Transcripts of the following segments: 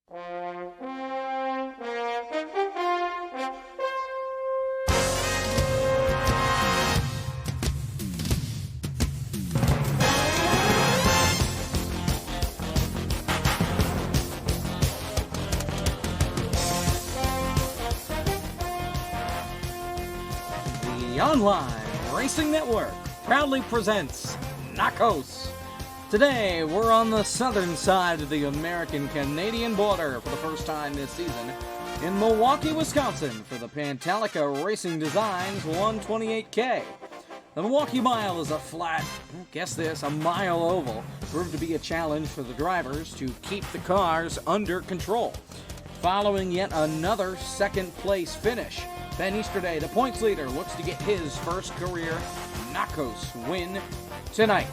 The Online Racing Network proudly presents NACOS. Today, we're on the southern side of the American-Canadian border for the first time this season in Milwaukee, Wisconsin for the Pantallica Racing Designs 128K. The Milwaukee Mile is a flat, guess this, a mile oval, proved to be a challenge for the drivers to keep the cars under control. Following yet another second-place finish, Ben Easterday, the points leader, looks to get his first career NACOS win tonight.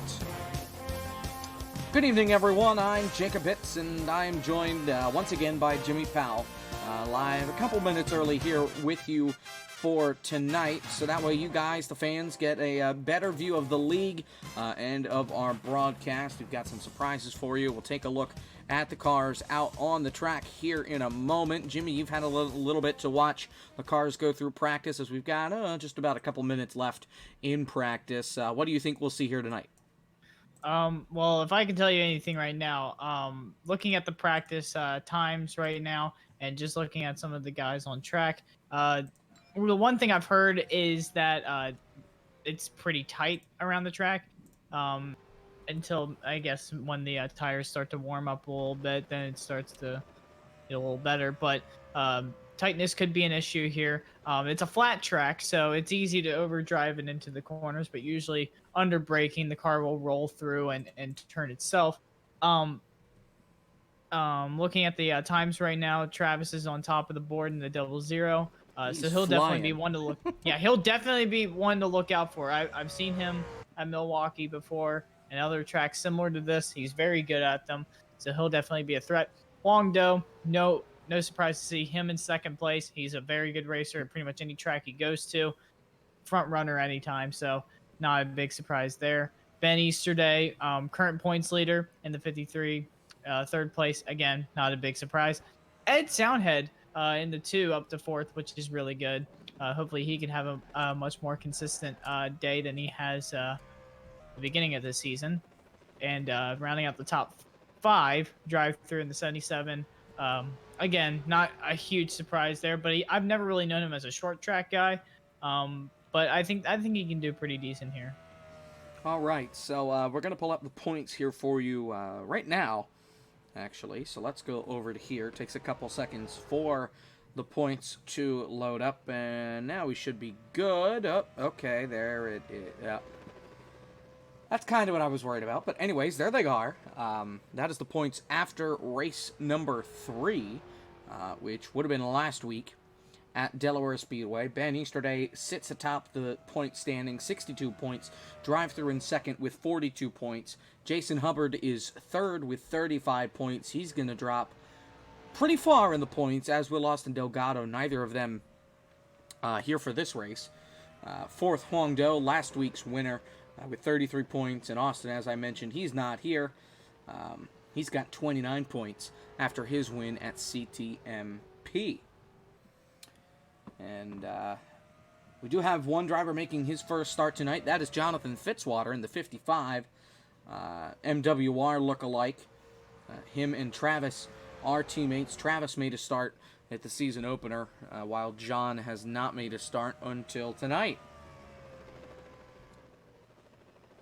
Good evening, everyone. I'm Jacob Hitz, and I'm joined once again by Jimmy Powell, live a couple minutes early here with you for tonight, so that way you guys, the fans, get a better view of the league and of our broadcast. We've got some surprises for you. We'll take a look at the cars out on the track here in a moment. Jimmy, you've had a little bit to watch the cars go through practice, as we've got just about a couple minutes left in practice. What do you think we'll see here tonight? Well, if I can tell you anything right now, looking at the practice times right now and just looking at some of the guys on track, the one thing I've heard is that it's pretty tight around the track until, I guess, when the tires start to warm up a little bit, then it starts to get a little better. But tightness could be an issue here. It's a flat track, so it's easy to overdrive it into the corners, but usually under braking, the car will roll through and turn itself. Looking at the times right now, Travis is on top of the board in the 00. So he'll definitely be one to look. Yeah, he'll definitely be one to look out for. I've seen him at Milwaukee before and other tracks similar to this. He's very good at them, so he'll definitely be a threat. Wongdo, no surprise to see him in second place. He's a very good racer at pretty much any track he goes to. Front runner anytime, so not a big surprise there. Ben Easterday, current points leader in the 53, third place. Again, not a big surprise. Ed Soundhead in the 2 up to 4th, which is really good. Hopefully he can have a much more consistent day than he has the beginning of the season. And rounding out the top 5, drive through in the 77. Again, not a huge surprise there, but I've never really known him as a short track guy. But I think he can do pretty decent here. All right, so we're going to pull up the points here for you right now, actually. So let's go over to here. It takes a couple seconds for the points to load up, and now we should be good. Oh, okay, there it is. Yep. That's kind of what I was worried about. But anyways, there they are. That is the points after race number 3, which would have been last week at Delaware Speedway. Ben Easterday sits atop the point standing, 62 points. Drive-through in second with 42 points. Jason Hubbard is third with 35 points. He's going to drop pretty far in the points, as will Austin Delgado. Neither of them here for this race. Fourth, Huang Do, last week's winner, with 33 points. And Austin, as I mentioned, he's not here. He's got 29 points after his win at CTMP. And we do have one driver making his first start tonight. That is Jonathan Fitzwater in the 55. MWR look-alike. Him and Travis are teammates. Travis made a start at the season opener, while John has not made a start until tonight.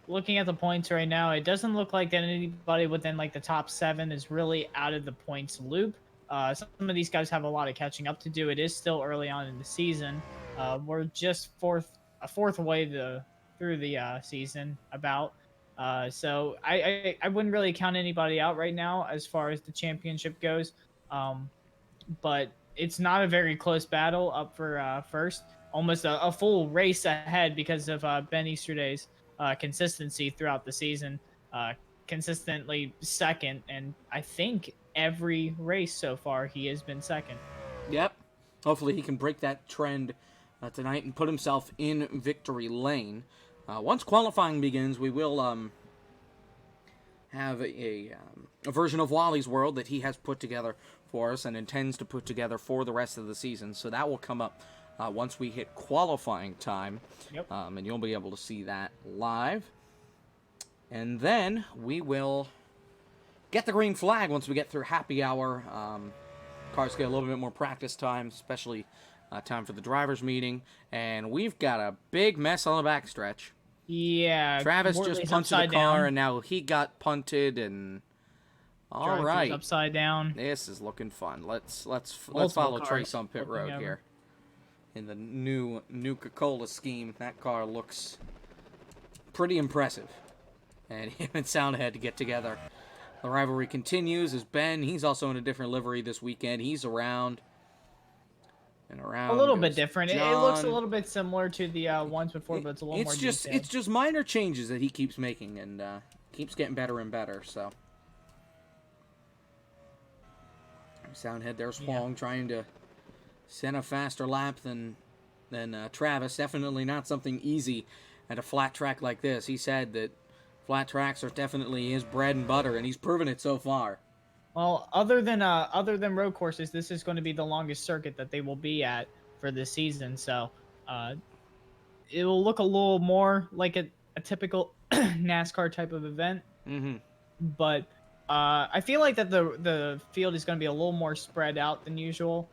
Looking at the points right now, it doesn't look like that anybody within like the top 7 is really out of the points loop. Some of these guys have a lot of catching up to do. It is still early on in the season. We're just a fourth away through the season about. So I wouldn't really count anybody out right now as far as the championship goes. But it's not a very close battle up for first. Almost a full race ahead because of Ben Easterday's consistency throughout the season. Consistently second, and I think every race so far he has been second. Yep. Hopefully he can break that trend tonight and put himself in victory lane. Once qualifying begins, we will have a version of Wally's World that he has put together for us and intends to put together for the rest of the season. So that will come up once we hit qualifying time. Yep. And you'll be able to see that live. And then we will get the green flag once we get through happy hour. Cars get a little bit more practice time, especially time for the drivers' meeting. And we've got a big mess on the backstretch. Yeah. Travis just punted the car, and now he got punted, and all right, upside down. This is looking fun. Let's follow Trace on pit road here. In the new Coca-Cola scheme, that car looks pretty impressive. And him and Soundhead to get together. The rivalry continues as Ben, he's also in a different livery this weekend. He's around and around. A little bit different. It looks a little bit similar to the ones before, but it's a little more detailed. It's just minor changes that he keeps making and keeps getting better and better, so. Soundhead, there's Huang trying to send a faster lap than Travis. Definitely not something easy at a flat track like this. He said that flat tracks are definitely his bread and butter, and he's proven it so far. Well, other than road courses, this is going to be the longest circuit that they will be at for this season. So, it will look a little more like a typical NASCAR type of event. Mm-hmm. But I feel like that the field is going to be a little more spread out than usual,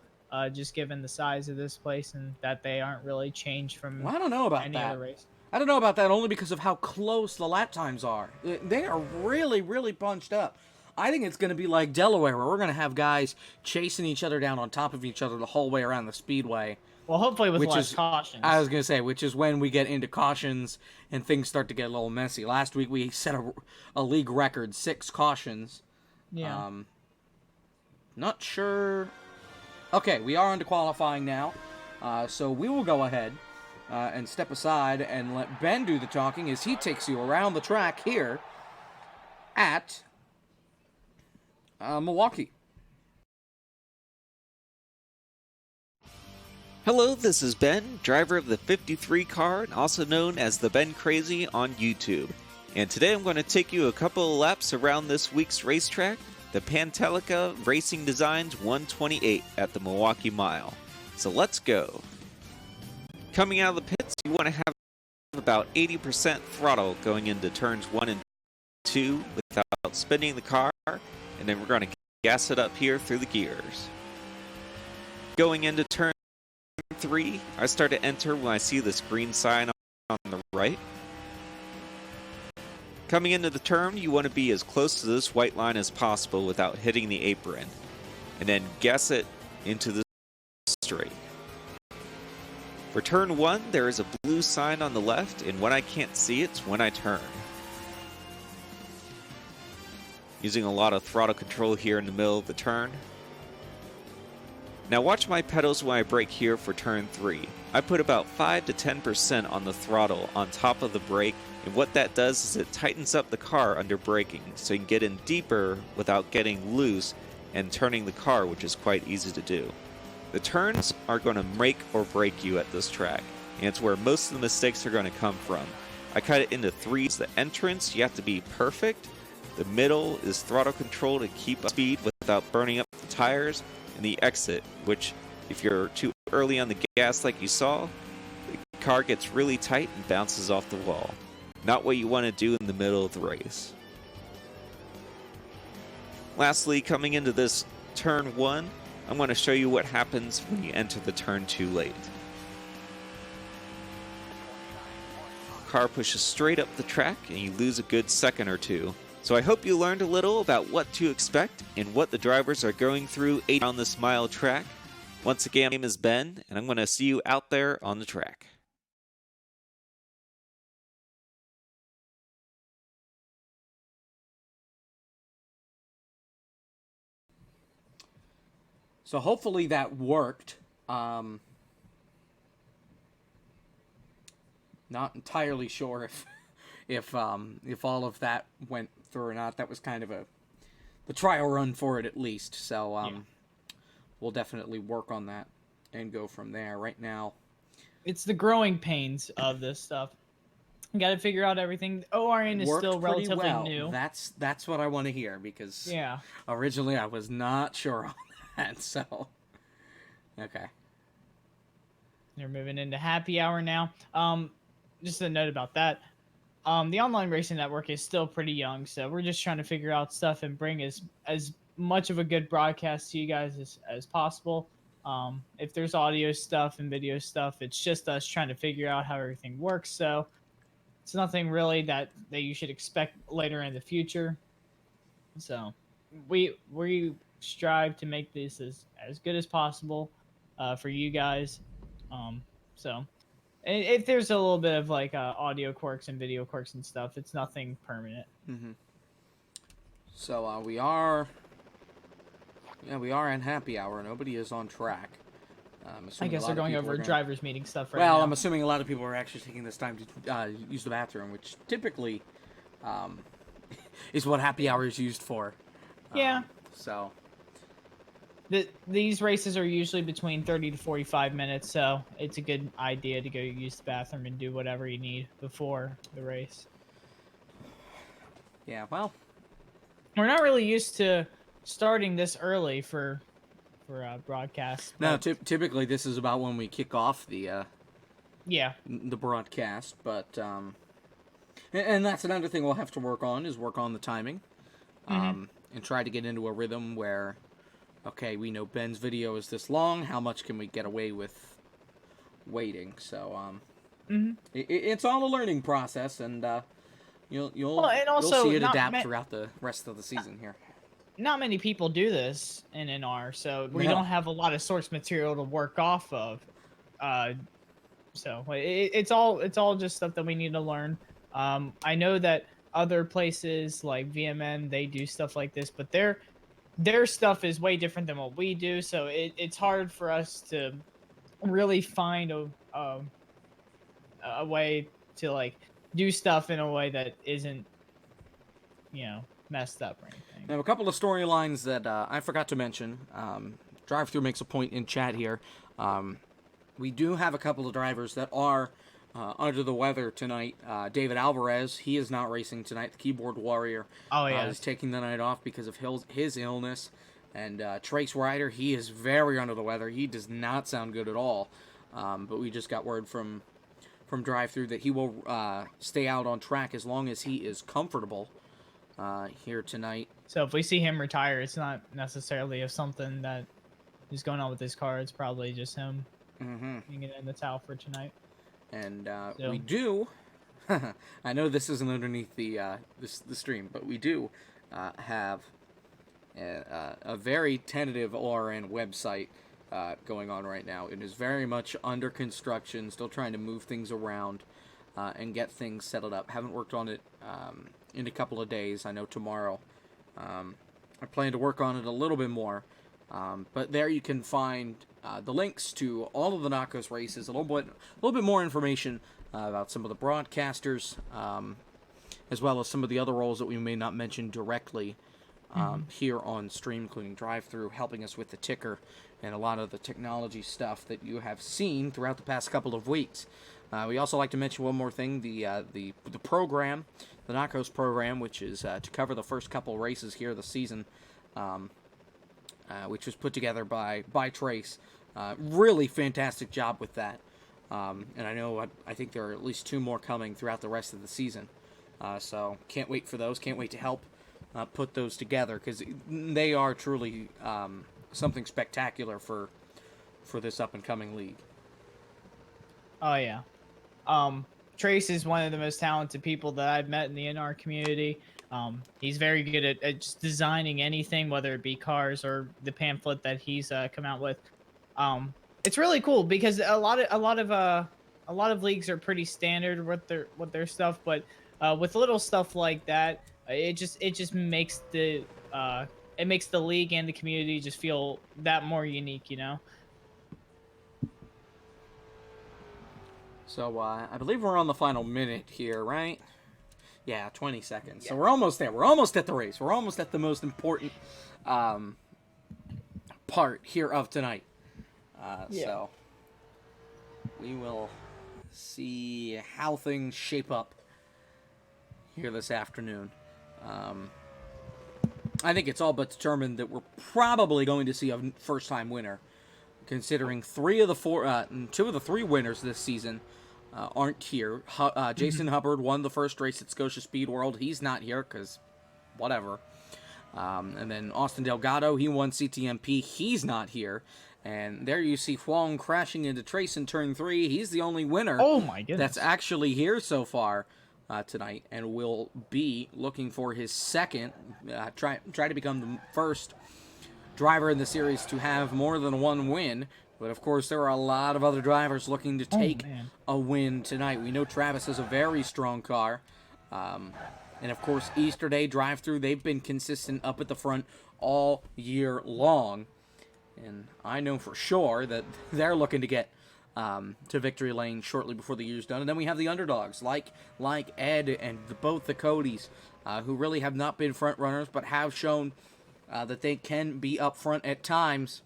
just given the size of this place and that they aren't really changed from. Well, I don't know about any that. other race. I don't know about that only because of how close the lap times are. They are really, really bunched up. I think it's going to be like Delaware, where we're going to have guys chasing each other down on top of each other the whole way around the speedway. Well, hopefully with less cautions. I was going to say, which is when we get into cautions and things start to get a little messy. Last week we set a league record, 6 cautions. Yeah. Not sure. Okay, we are on to qualifying now. So we will go ahead and step aside and let Ben do the talking as he takes you around the track here at Milwaukee. Hello, this is Ben, driver of the 53 car, and also known as the Ben Crazy on YouTube. And today I'm going to take you a couple of laps around this week's racetrack, the Pantallica Racing Designs 128 at the Milwaukee Mile. So let's go. Coming out of the pits, you want to have about 80% throttle going into turns 1 and 2 without spinning the car, and then we're going to gas it up here through the gears. Going into turn 3, I start to enter when I see this green sign on the right. Coming into the turn, you want to be as close to this white line as possible without hitting the apron, and then gas it into the straight. For turn 1, there is a blue sign on the left, and when I can't see it, it's when I turn. Using a lot of throttle control here in the middle of the turn. Now watch my pedals when I brake here for turn 3. I put about 5 to 10% on the throttle on top of the brake, and what that does is it tightens up the car under braking, so you can get in deeper without getting loose and turning the car, which is quite easy to do. The turns are going to make or break you at this track, and it's where most of the mistakes are going to come from. I cut it into 3s. The entrance, you have to be perfect. The middle is throttle control to keep up speed without burning up the tires. And the exit, which if you're too early on the gas like you saw, the car gets really tight and bounces off the wall. Not what you want to do in the middle of the race. Lastly, coming into this turn 1, I'm going to show you what happens when you enter the turn too late. Car pushes straight up the track and you lose a good second or two. So I hope you learned a little about what to expect and what the drivers are going through on this mile track. Once again, my name is Ben, and I'm going to see you out there on the track. So hopefully that worked. Not entirely sure if all of that went through or not. That was kind of the trial run for it at least. So we'll definitely work on that and go from there. Right now, it's the growing pains of this stuff. Got to figure out everything. ORN is Worked still pretty relatively well. new. That's what I want to hear, because Yeah. originally I was not sure on that. So, okay. They're moving into happy hour now. Just a note about that. The online racing network is still pretty young, so we're just trying to figure out stuff and bring as much of a good broadcast to you guys as possible. If there's audio stuff and video stuff, it's just us trying to figure out how everything works. So it's nothing really that you should expect later in the future. So we strive to make this as good as possible for you guys. So if there's a little bit of like audio quirks and video quirks and stuff, it's nothing permanent. Mm-hmm. So we are in happy hour. Nobody is on track. I guess they're going over drivers meeting stuff right well, now. I'm assuming a lot of people are actually taking this time to use the bathroom, which typically is what happy hour is used for. Yeah. So these races are usually between 30 to 45 minutes, so it's a good idea to go use the bathroom and do whatever you need before the race. yeah, well, we're not really used to starting this early for broadcast. No, typically this is about when we kick off the broadcast, but and that's another thing we'll have to work on the timing, and try to get into a rhythm where, okay, we know Ben's video is this long. How much can we get away with waiting? So it's all a learning process, and you'll see it adapt throughout the rest of the season here. Not many people do this in NR, so we don't have a lot of source material to work off of. So it's all just stuff that we need to learn. I know that other places like VMN, they do stuff like this, but their stuff is way different than what we do. So it's hard for us to really find a way to like do stuff in a way that isn't, messed up or anything. Now, a couple of storylines that I forgot to mention. Drive-Thru makes a point in chat here. We do have a couple of drivers that are under the weather tonight. David Alvarez, he is not racing tonight. The keyboard warrior is taking the night off because of his illness. And Trace Ryder, he is very under the weather. He does not sound good at all. But we just got word from Drive-Thru that he will stay out on track as long as he is comfortable here tonight. So if we see him retire, it's not necessarily of something that is going on with his car. It's probably just him hanging in the towel for tonight. And we do. I know this isn't underneath the stream, but we do have a very tentative ORN website going on right now. It is very much under construction, still trying to move things around and get things settled up. Haven't worked on it in a couple of days. I know tomorrow I plan to work on it a little bit more. But there you can find the links to all of the NACOS races, a little bit more information about some of the broadcasters, as well as some of the other roles that we may not mention directly here on stream, including Drive-Thru, helping us with the ticker and a lot of the technology stuff that you have seen throughout the past couple of weeks. We also like to mention one more thing: the program, the NACOS program, which is to cover the first couple races here this season. Which was put together by Trace. Really fantastic job with that. And I think there are at least 2 more coming throughout the rest of the season. So can't wait for those. Can't wait to help put those together, because they are truly something spectacular for this up and coming league. Oh yeah. Trace is one of the most talented people that I've met in the NR community. He's very good at just designing anything, whether it be cars or the pamphlet that he's come out with. It's really cool because a lot of leagues are pretty standard with their stuff, but with little stuff like that, it just makes the league and the community just feel that more unique, So I believe we're on the final minute here, right? Yeah, 20 seconds. Yeah. So we're almost there. We're almost at the race. We're almost at the most important part here of tonight. So we will see how things shape up here this afternoon. I think it's all but determined that we're probably going to see a first-time winner, considering two of the three winners this season aren't here. Jason Hubbard won the first race at Scotia Speed World. He's not here because whatever. And then Austin Delgado, he won CTMP. He's not here. And there you see Huang crashing into Trace in turn 3. He's the only winner Oh my goodness. that's actually here so far tonight, and will be looking for his second, try to become the first driver in the series to have more than one win. But of course, there are a lot of other drivers looking to take a win tonight. We know Travis has a very strong car. And of course, Easter Day drive-through, they've been consistent up at the front all year long. And I know for sure that they're looking to get to victory lane shortly before the year's done. And then we have the underdogs, like Ed and both the Codys, who really have not been front runners, but have shown that they can be up front at times.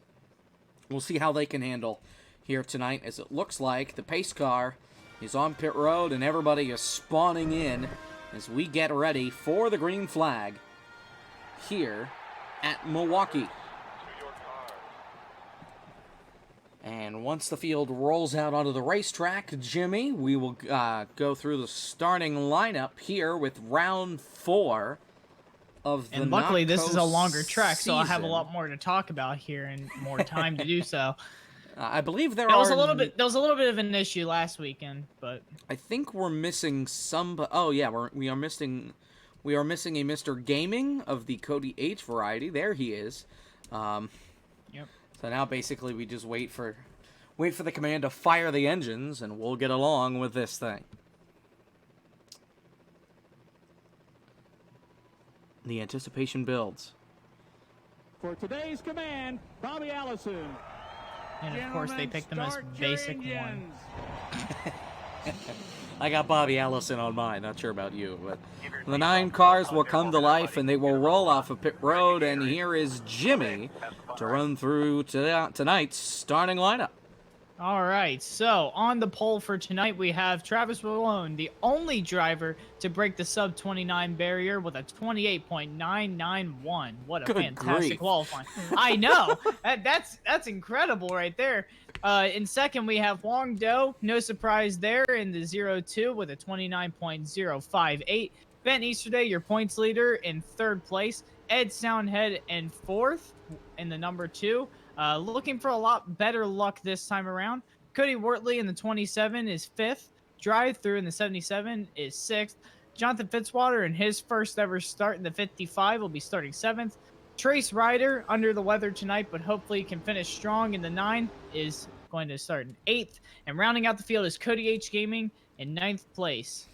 We'll see how they can handle here tonight, as it looks like the pace car is on pit road and everybody is spawning in as we get ready for the green flag here at Milwaukee. And once the field rolls out onto the racetrack, Jimmy, we will go through the starting lineup here with round 4 of the And luckily, this is a longer track, season. so I'll have a lot more to talk about here and more time to do so. I believe there was a little bit of an issue last weekend, but I think we're missing some. Oh yeah, we are missing a Mr. Gaming of the Cody H variety. There he is. Yep. So now basically we just wait for the command to fire the engines, and we'll get along with this thing. The anticipation builds. For today's command, Bobby Allison. and of course they picked them as basic one. I got Bobby Allison on mine. Not sure about you, but the 9 cars will come to life, and they will roll off of pit road. And here is Jimmy to run through tonight's starting lineup. All right, so on the pole for tonight, we have Travis Malone, the only driver to break the sub-29 barrier with a 28.991. What a Good fantastic grief. qualifying. I know. That's incredible right there. In second, we have Wong Do. No surprise there in the 0-2 with a 29.058. Ben Easterday, your points leader, in third place. Ed Soundhead in fourth in the number 2. Looking for a lot better luck this time around. Cody Wortley in the 27 is 5th. Drive-through in the 77 is 6th. Jonathan Fitzwater in his first ever start in the 55 will be starting 7th. Trace Ryder, under the weather tonight, but hopefully can finish strong in the 9, is going to start in 8th. And rounding out the field is Cody H Gaming in 9th place.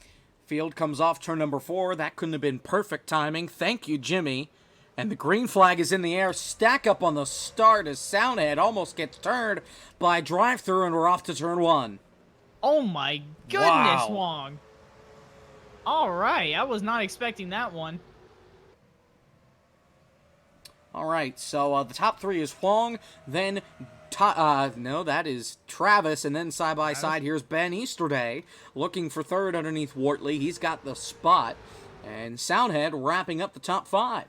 Field comes off turn number 4. That couldn't have been perfect timing. Thank you, Jimmy. And the green flag is in the air. Stack up on the start as Soundhead almost gets turned by drive-through, and we're off to turn 1. Oh my goodness, Wow. Wong. All right, I was not expecting that one. All right, so the top 3 is Huang, then no, that is Travis, and then side by side here's Ben Easterday looking for third underneath Wortley. He's got the spot, and Soundhead wrapping up the top 5.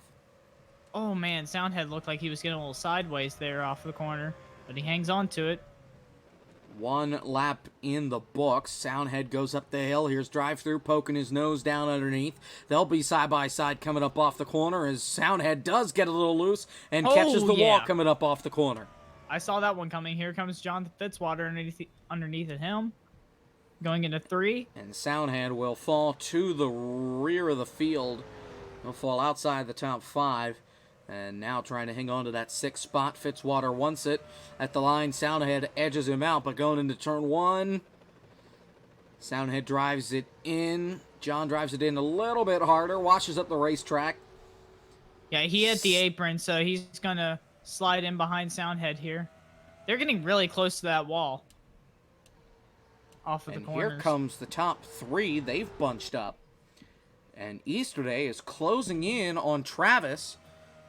Oh man, Soundhead looked like he was getting a little sideways there off the corner, but he hangs on to it. 1 lap in the books. Soundhead goes up the hill. Here's drive-through poking his nose down underneath. They'll be side by side coming up off the corner as Soundhead does get a little loose and catches the wall coming up off the corner. I saw that one coming. Here comes Jonathan Fitzwater underneath of him, going into 3. And Soundhead will fall to the rear of the field. He'll fall outside the top 5. And now trying to hang on to that 6th spot. Fitzwater wants it at the line. Soundhead edges him out, but going into turn 1. Soundhead drives it in. John drives it in a little bit harder. Washes up the racetrack. Yeah, he hit the apron, so he's going to slide in behind Soundhead here. They're getting really close to that wall. Off of the corners. Here comes the top 3. They've bunched up. And Easterday is closing in on Travis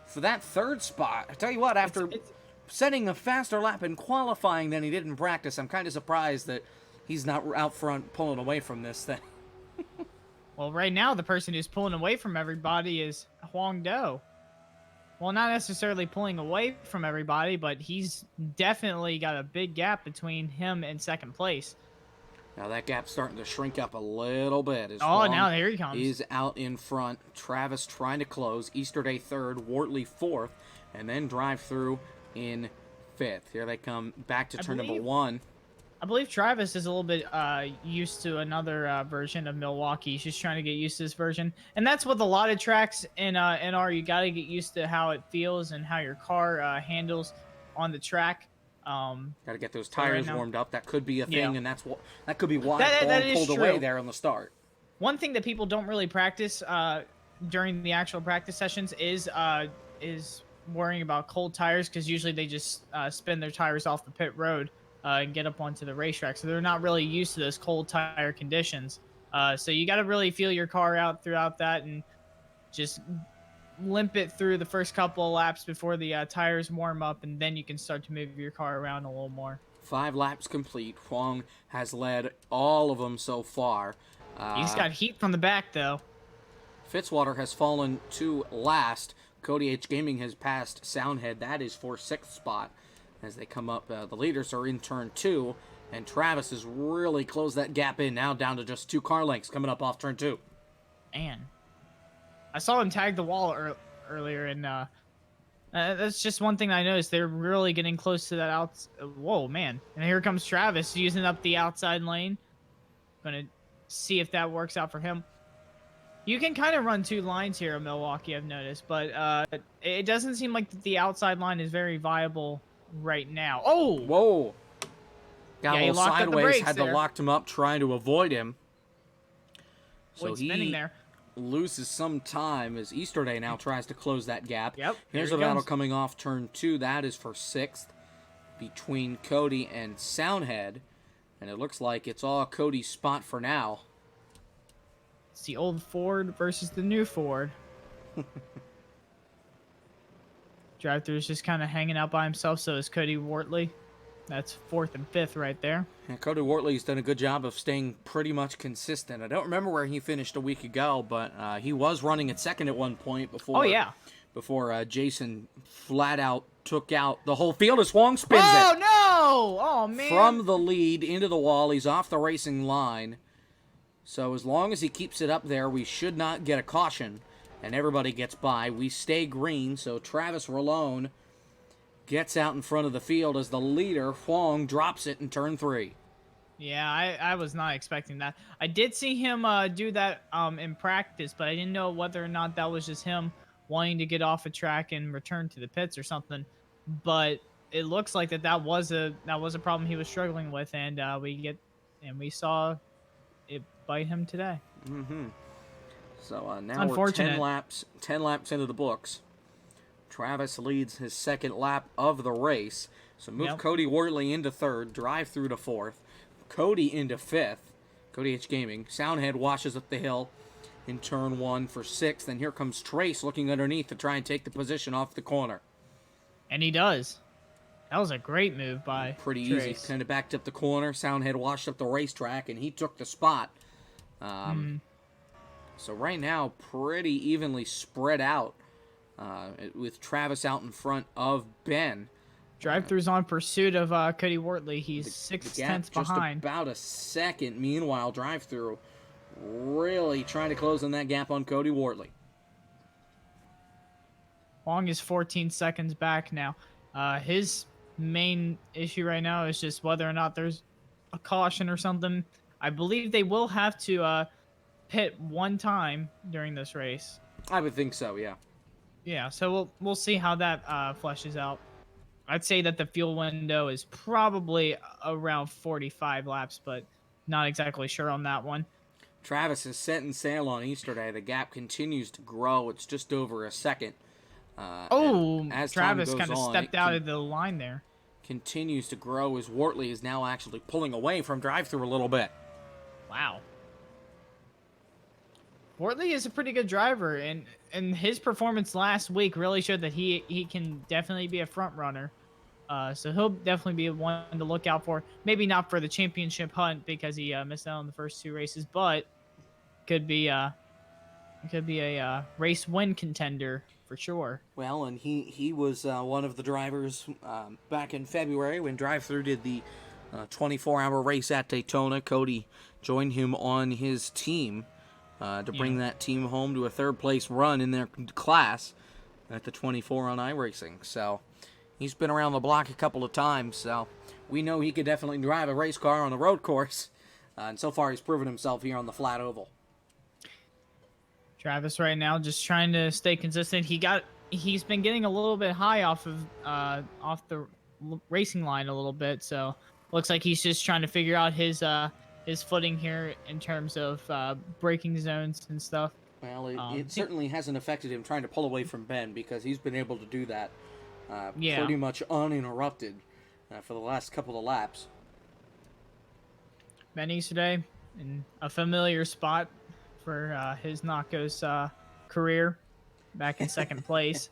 for that 3rd spot. I tell you what, after setting a faster lap in qualifying than he did in practice, I'm kind of surprised that he's not out front pulling away from this thing. Well, right now, the person who's pulling away from everybody is Huang Do. Well, not necessarily pulling away from everybody, but he's definitely got a big gap between him and second place. Now that gap's starting to shrink up a little bit. As Oh, Huang now here he comes. is out in front. Travis trying to close. Easterday third. Wortley fourth. And then drive through in fifth. Here they come back to turn number one. I believe Travis is a little bit used to another version of Milwaukee. He's just trying to get used to this version. And that's with a lot of tracks in NR. You got to get used to how it feels and how your car handles on the track. Got to get those tires warmed up. That could be a thing, and that could be why that Huang pulled true. away there on the start. One thing that people don't really practice during the actual practice sessions is worrying about cold tires, because usually they just spin their tires off the pit road and get up onto the racetrack. So they're not really used to those cold tire conditions. So you got to really feel your car out throughout that and just limp it through the first couple of laps before the tires warm up, and then you can start to move your car around a little more. 5 laps complete. Huang has led all of them so far. He's got heat from the back, though. Fitzwater has fallen to last. Cody H Gaming has passed Soundhead. That is for 6th spot. As they come up, the leaders are in turn 2, and Travis has really closed that gap in, now down to just 2 car lengths coming up off turn 2. Man, I saw him tag the wall earlier, and that's just one thing I noticed. They're really getting close to that Whoa, man. And here comes Travis using up the outside lane. Gonna see if that works out for him. You can kind of run 2 lines here in Milwaukee, I've noticed, but it doesn't seem like the outside line is very viable right now. Oh! Whoa! Got a little sideways, had to there. lock him up, trying to avoid him. So spinning there. Loses some time as Easterday now tries to close that gap. Yep. Here's a battle coming off turn 2. That is for 6th between Cody and Soundhead. And it looks like it's all Cody's spot for now. It's the old Ford versus the new Ford. Drive-thru is just kind of hanging out by himself, so is Cody Wortley. That's 4th and 5th right there. And Cody Wortley's done a good job of staying pretty much consistent. I don't remember where he finished a week ago, but he was running at 2nd at one point before. Oh, yeah. Before Jason flat out took out the whole field as Huang spins it. Oh, no! Oh, man. From the lead into the wall. He's off the racing line. So as long as he keeps it up there, we should not get a caution. And everybody gets by. We stay green, so Travis Rolone gets out in front of the field as the leader, Huang, drops it in turn 3. Yeah, I was not expecting that. I did see him do that in practice, but I didn't know whether or not that was just him wanting to get off a track and return to the pits or something. But it looks like that was a problem he was struggling with, and we saw it bite him today. Mm-hmm. So now we're 10 laps into the books. Travis leads his 2nd lap of the race. So move Cody Wortley into 3rd, drive through to 4th. Cody into 5th. Cody H Gaming. Soundhead washes up the hill in turn 1 for 6th. And here comes Trace looking underneath to try and take the position off the corner. And he does. That was a great move by Pretty Trace. easy. Kind of backed up the corner. Soundhead washed up the racetrack, and he took the spot. So right now, pretty evenly spread out with Travis out in front of Ben. Drive-thru's on pursuit of Cody Wortley. He's 6/10 behind. Just about a second. Meanwhile, drive-thru really trying to close on that gap on Cody Wortley. Huang is 14 seconds back now. His main issue right now is just whether or not there's a caution or something. I believe they will have to pit one time during this race. I would think so, yeah. Yeah, so we'll see how that fleshes out. I'd say that the fuel window is probably around 45 laps, but not exactly sure on that one. Travis is setting sail on Easterday. The gap continues to grow. It's just over a second. As Travis kind of stepped out of the line there. Continues to grow as Wortley is now actually pulling away from drive-thru a little bit. Wow. Wortley is a pretty good driver, and his performance last week really showed that he can definitely be a front runner. So he'll definitely be one to look out for. Maybe not for the championship hunt because he missed out on the first 2 races, but could be a race win contender for sure. Well, and he was one of the drivers back in February when Drive-Thru did the 24-hour race at Daytona. Cody joined him on his team to bring that team home to a third-place run in their class at the 24 on iRacing. So he's been around the block a couple of times, so we know he could definitely drive a race car on a road course. And so far, he's proven himself here on the flat oval. Travis right now just trying to stay consistent. He's been getting a little bit high off the racing line a little bit, so looks like he's just trying to figure out his footing here in terms of braking zones and stuff. Well, it certainly hasn't affected him trying to pull away from Ben, because he's been able to do that pretty much uninterrupted for the last couple of laps. Ben today in a familiar spot for his NACOS career, back in second place.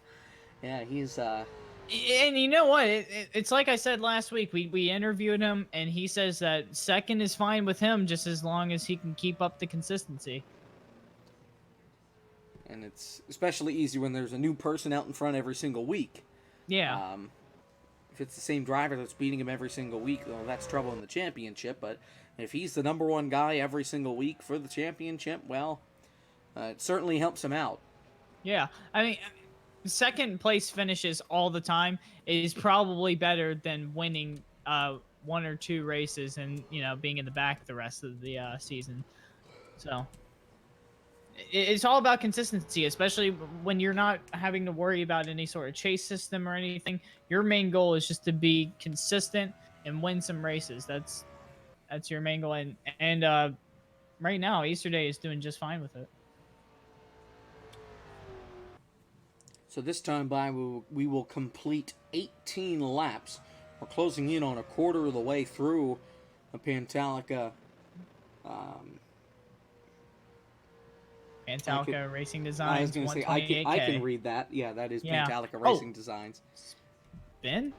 Yeah, he's... And you know what? It's like I said last week. We interviewed him, and he says that second is fine with him just as long as he can keep up the consistency. And it's especially easy when there's a new person out in front every single week. Yeah. If it's the same driver that's beating him every single week, well, that's trouble in the championship. But if he's the number one guy every single week for the championship, well, it certainly helps him out. Yeah. I mean, second place finishes all the time is probably better than winning one or two races and, being in the back the rest of the season. So it's all about consistency, especially when you're not having to worry about any sort of chase system or anything. Your main goal is just to be consistent and win some races. That's your main goal. And right now, Easter Day is doing just fine with it. So this time by, we will complete 18 laps. We're closing in on a quarter of the way through the Pantallica. Pantallica Racing Designs. I was going to say, I can read that. Yeah, that is Pantallica Racing Designs. Ben?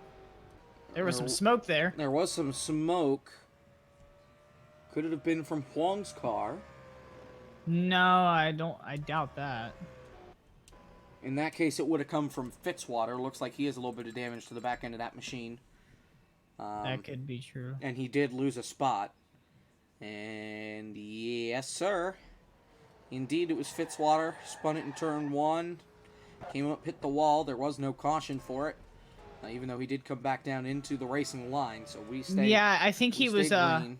There was some smoke there. There was some smoke. Could it have been from Huang's car? No, I doubt that. In that case, it would have come from Fitzwater. Looks like he has a little bit of damage to the back end of that machine. That could be true. And he did lose a spot. And yes, sir. Indeed, it was Fitzwater. Spun it in turn one. Came up, hit the wall. There was no caution for it. Even though he did come back down into the racing line. So we stayed. Yeah, I think he was. Green.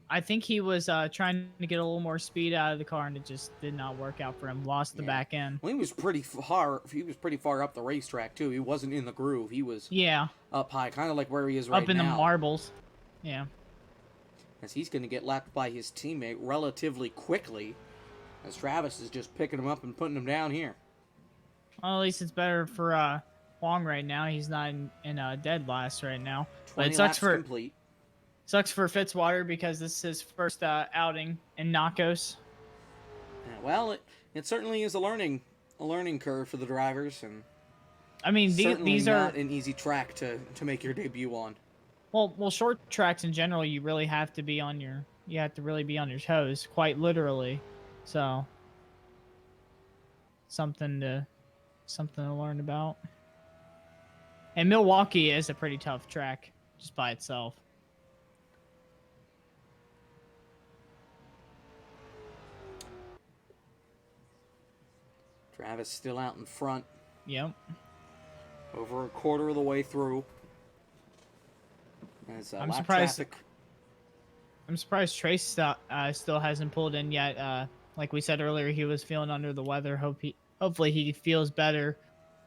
I think he was trying to get a little more speed out of the car, and it just did not work out for him. Lost the back end. Well, he was pretty far. He was pretty far up the racetrack too. He wasn't in the groove. He was up high, kind of like where he is right now. Up in the marbles. Yeah. As he's going to get lapped by his teammate relatively quickly, as Travis is just picking him up and putting him down here. Well, at least it's better for Huang right now. He's not in dead last right now. 20 but it sucks laps complete. Sucks for Fitzwater because this is his first outing in NACOS. Yeah, well, it certainly is a learning curve for the drivers, and I mean these are not an easy track to make your debut on. Well, short tracks in general, you really have to be on your toes, quite literally. So something to learn about. And Milwaukee is a pretty tough track just by itself. Travis still out in front. Yep. Over a quarter of the way through. As, I'm surprised. I'm surprised Trace still hasn't pulled in yet. Like we said earlier, he was feeling under the weather. Hopefully he feels better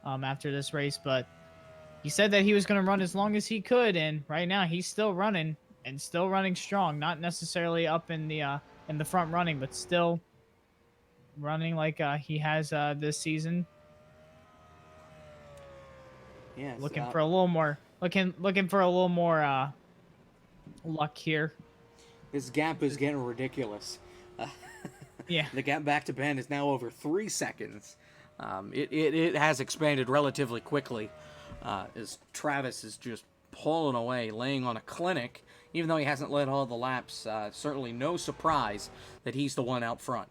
after this race. But he said that he was going to run as long as he could, and right now he's still running and still running strong. Not necessarily up in the front running, but still running like he has this season. Yeah, looking for a little more luck here. This gap is getting ridiculous. Yeah, the gap back to Ben is now over 3 seconds. It has expanded relatively quickly as Travis is just pulling away, laying on a clinic, even though he hasn't led all the laps. Certainly no surprise that he's the one out front.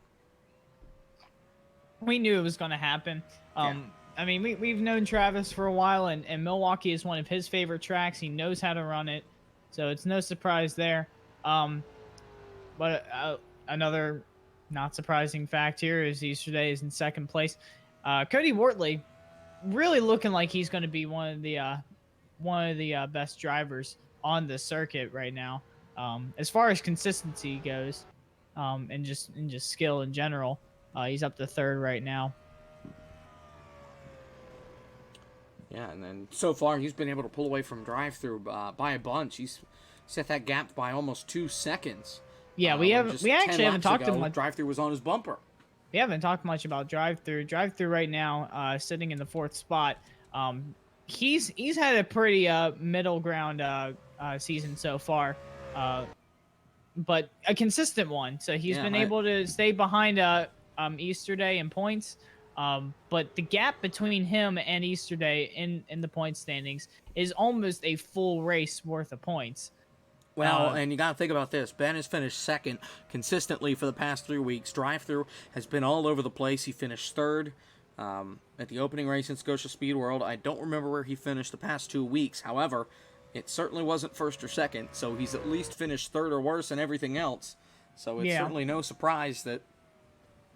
We knew it was going to happen. I mean, we've known Travis for a while, and Milwaukee is one of his favorite tracks. He knows how to run it, so it's no surprise there. But another not surprising fact here is Easterday is in second place. Cody Wortley really looking like he's going to be one of the best drivers on the circuit right now. As far as consistency goes, and just skill in general, he's up to third right now. Yeah, and then so far he's been able to pull away from drive-through by a bunch. He's set that gap by almost 2 seconds. Yeah, we actually haven't talked too much. Drive-through was on his bumper. We haven't talked much about drive-through. Drive-through right now, sitting in the 4th spot. He's had a pretty middle ground season so far, but a consistent one. So he's been able to stay behind Easterday in points. But the gap between him and Easterday in the point standings is almost a full race worth of points. Well, and you got to think about this. Ben has finished second consistently for the past 3 weeks. Drive-through has been all over the place. He finished third at the opening race in Scotia Speed World. I don't remember where he finished the past 2 weeks. However, it certainly wasn't first or second, so he's at least finished third or worse in everything else. So it's certainly no surprise that.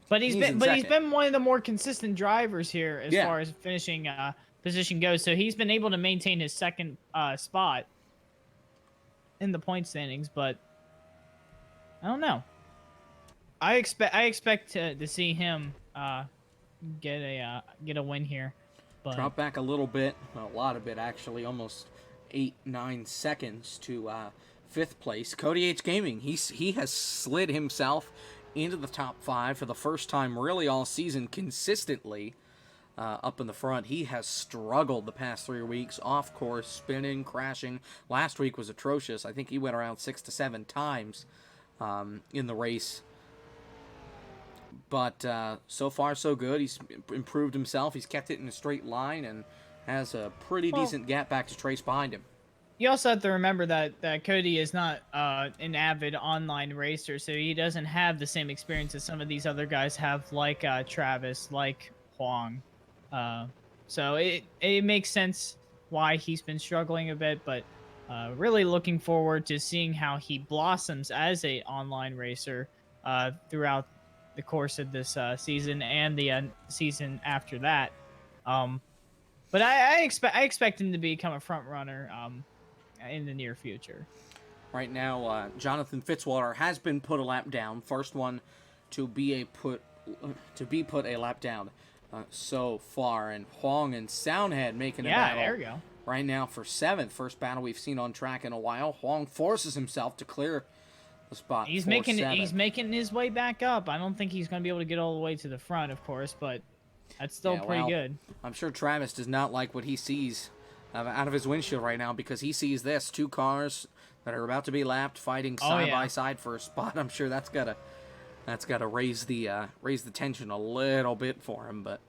But he's been one of the more consistent drivers here as far as finishing position goes. So he's been able to maintain his second spot in the point standings, but I don't know. I expect to see him get a win here. But drop back a little bit, a lot of it actually, almost 8-9 seconds to 5th place. Cody H Gaming, he has slid himself into the top 5 for the first time really all season consistently. Up in the front, he has struggled the past 3 weeks, off course, spinning, crashing. Last week was atrocious. I think he went around 6 to 7 times in the race. But so far, so good. He's improved himself. He's kept it in a straight line and has a pretty decent gap back to Trace behind him. You also have to remember that Cody is not an avid online racer, so he doesn't have the same experience as some of these other guys have, like Travis, like Huang. So it makes sense why he's been struggling a bit, but really looking forward to seeing how he blossoms as a online racer throughout the course of this season and the season after that. But I expect him to become a front runner in the near future. Right now, Jonathan Fitzwater has been put a lap down. First one to be put a lap down so far, and Huang and Soundhead making a battle. Yeah, there we go. Right now for 7th, first battle we've seen on track in a while. Huang forces himself to clear the spot. He's making his way back up. I don't think he's going to be able to get all the way to the front, of course, but that's still pretty good. I'm sure Travis does not like what he sees out of his windshield right now, because he sees this 2 cars that are about to be lapped fighting side by side for a spot. I'm sure that's gotta raise the tension a little bit for him, but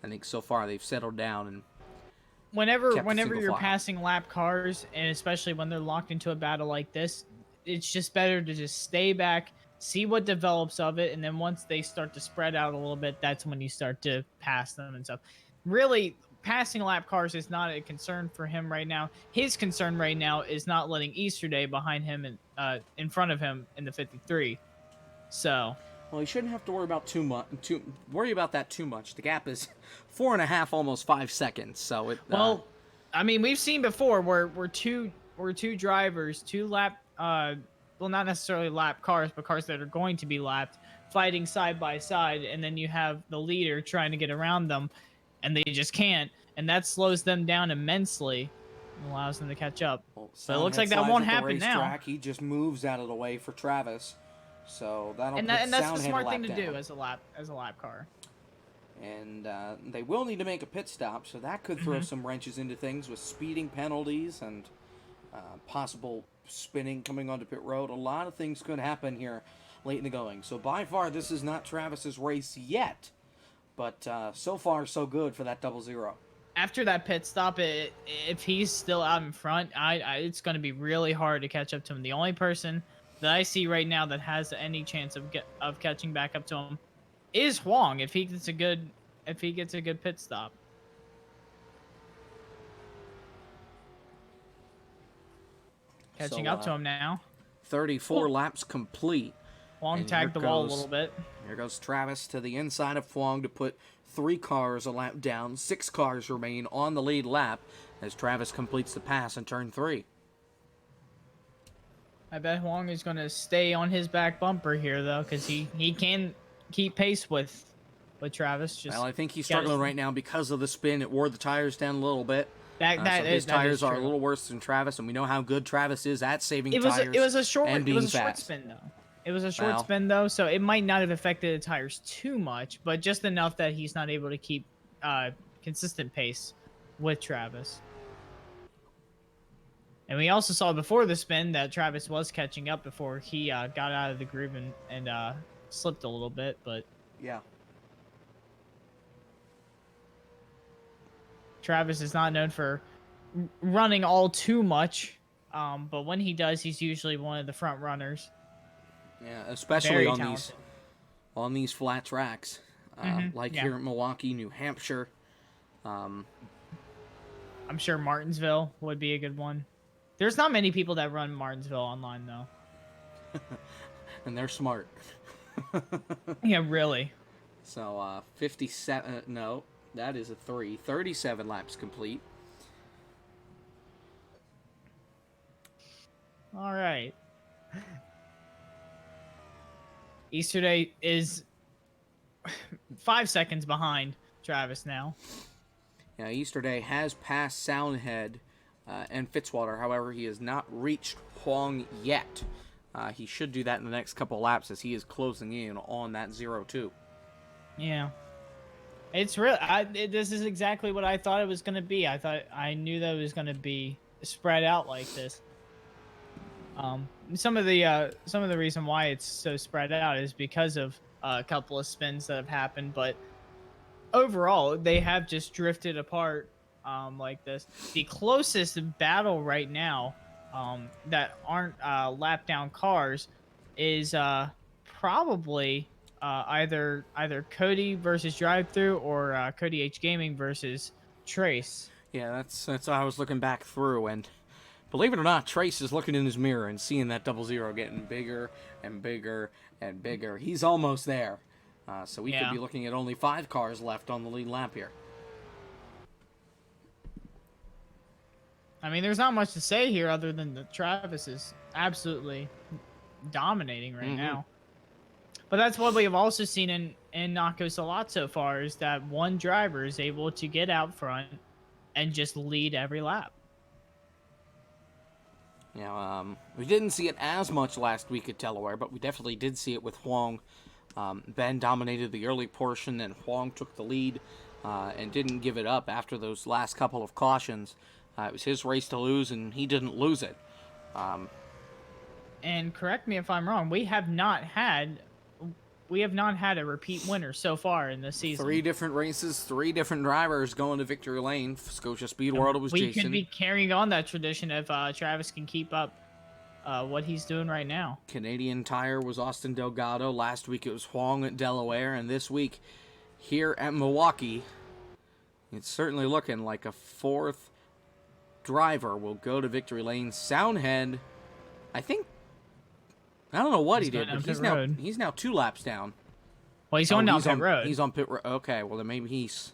I think so far they've settled down. And whenever you're passing lap cars, and especially when they're locked into a battle like this, it's just better to just stay back, see what develops of it, and then once they start to spread out a little bit, that's when you start to pass them and stuff. Really, passing lap cars is not a concern for him right now. His concern right now is not letting Easterday behind him and in front of him in the 53. So, well, he shouldn't have to worry about that too much. The gap is 4.5, almost 5 seconds. So it. Well, I mean, we've seen before where two drivers, 2 lap, well, not necessarily lap cars, but cars that are going to be lapped, fighting side by side, and then you have the leader trying to get around them, and they just can't, and that slows them down immensely and allows them to catch up. Well, so it looks like that won't happen now. He just moves out of the way for Travis. So and that's the smart thing to do as a lap car. And they will need to make a pit stop, so that could throw some wrenches into things with speeding penalties and possible spinning coming onto pit road. A lot of things could happen here late in the going. So by far, this is not Travis's race yet, but so far so good for that 00. after that pit stop, if he's still out in front, it's going to be really hard to catch up to him. The only person that I see right now that has any chance of catching back up to him is Huang if he gets a good pit stop. Catching up to him now. 34 laps complete. Huang tagged the wall a little bit. Here goes Travis to the inside of Huang to put 3 cars a lap down. 6 cars remain on the lead lap as Travis completes the pass in turn 3. I bet Huang is going to stay on his back bumper here, though, because he can keep pace with Travis. Well, I think he's struggling right now because of the spin. It wore the tires down a little bit. So his that tires is are a true. little worse than Travis, and we know how good Travis is at saving tires. It was a short fast. spin, though. It was a short spin, though, so it might not have affected the tires too much, but just enough that he's not able to keep consistent pace with Travis. And we also saw before the spin that Travis was catching up before he got out of the groove and slipped a little bit, but yeah. Travis is not known for running all too much, but when he does, he's usually one of the front runners. Yeah, especially on these flat tracks, here in Milwaukee, New Hampshire. I'm sure Martinsville would be a good one. There's not many people that run Martinsville online, though. And they're smart. Yeah, really. So, 57... No, that is a 3. 37 laps complete. All right. Easterday is 5 seconds behind Travis now. Yeah, Easterday has passed Soundhead and Fitzwater. However, he has not reached Huang yet. He should do that in the next couple of laps as he is closing in on that 0-2. Yeah. It's real. This is exactly what I thought it was going to be. I knew that it was going to be spread out like this. Some of the reason why it's so spread out is because of a couple of spins that have happened, but overall they have just drifted apart like this. The closest battle right now that aren't lap down cars is probably either Cody versus Drive Through or Cody H Gaming versus Trace. Yeah, that's what I was looking back through, and believe it or not, Trace is looking in his mirror and seeing that 00 getting bigger and bigger and bigger. He's almost there. So we could be looking at only 5 cars left on the lead lap here. I mean, there's not much to say here other than that Travis is absolutely dominating right now. But that's what we have also seen in NACOS a lot so far, is that one driver is able to get out front and just lead every lap. Yeah, we didn't see it as much last week at Delaware, but we definitely did see it with Huang. Ben dominated the early portion, and Huang took the lead and didn't give it up after those last couple of cautions. It was his race to lose, and he didn't lose it. And correct me if I'm wrong, we have not had a repeat winner so far in this season. 3 different races, 3 different drivers going to victory lane. Scotia Speed World, it was Jason. We could be carrying on that tradition if Travis can keep up what he's doing right now. Canadian Tire was Austin Delgado. Last week it was Huang at Delaware. And this week here at Milwaukee, it's certainly looking like a 4th driver will go to victory lane. Soundhead, I don't know what he did, but he's now 2 laps down. Well, he's going down pit road. He's on pit road. Okay, well then maybe he's...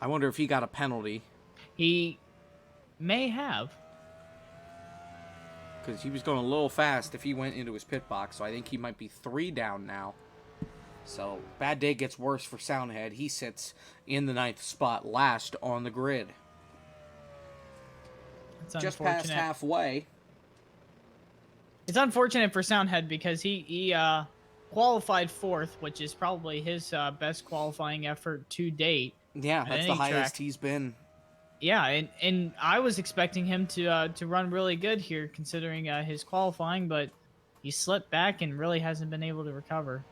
I wonder if he got a penalty. He may have. Because he was going a little fast if he went into his pit box, so I think he might be 3 down now. So, bad day gets worse for Soundhead. He sits in the 9th spot, last on the grid. Just past halfway. It's unfortunate for Soundhead because he qualified 4th, which is probably his best qualifying effort to date. Yeah, that's the highest he's been. Yeah, and I was expecting him to run really good here considering his qualifying, but he slipped back and really hasn't been able to recover.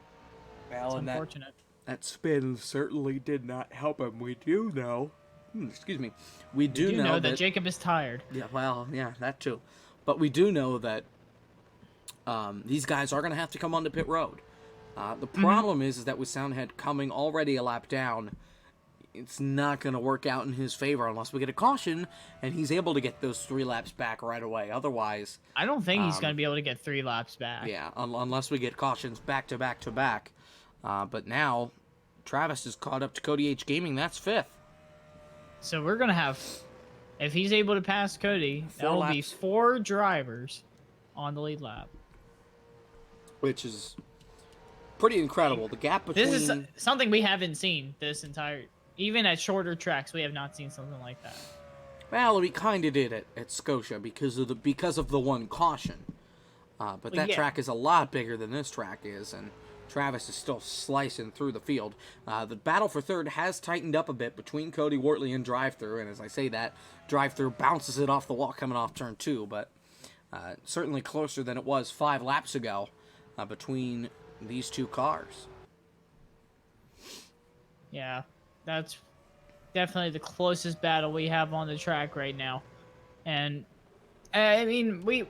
Well, it's unfortunate. That spin certainly did not help him. We do know. Excuse me. We do know that Jacob is tired. Yeah, well, yeah, that too. But we do know that these guys are going to have to come onto pit road. The problem is that with Soundhead coming already a lap down, it's not going to work out in his favor unless we get a caution and he's able to get those 3 laps back right away. Otherwise, I don't think he's going to be able to get 3 laps back. Yeah, unless we get cautions back to back to back. But now, Travis is caught up to Cody H Gaming. That's 5th. So we're going to have, if he's able to pass Cody, that will be 4 drivers on the lead lap. Which is pretty incredible. The gap between... This is something we haven't seen this entire... Even at shorter tracks, we have not seen something like that. Well, we kind of did it at Scotia because of the one caution. But that track is a lot bigger than this track is, and Travis is still slicing through the field. The battle for 3rd has tightened up a bit between Cody Wortley and Drive-Thru, and as I say that, Drive-Thru bounces it off the wall coming off turn 2, but certainly closer than it was 5 laps ago between these 2 cars. Yeah, that's definitely the closest battle we have on the track right now. And, I mean, we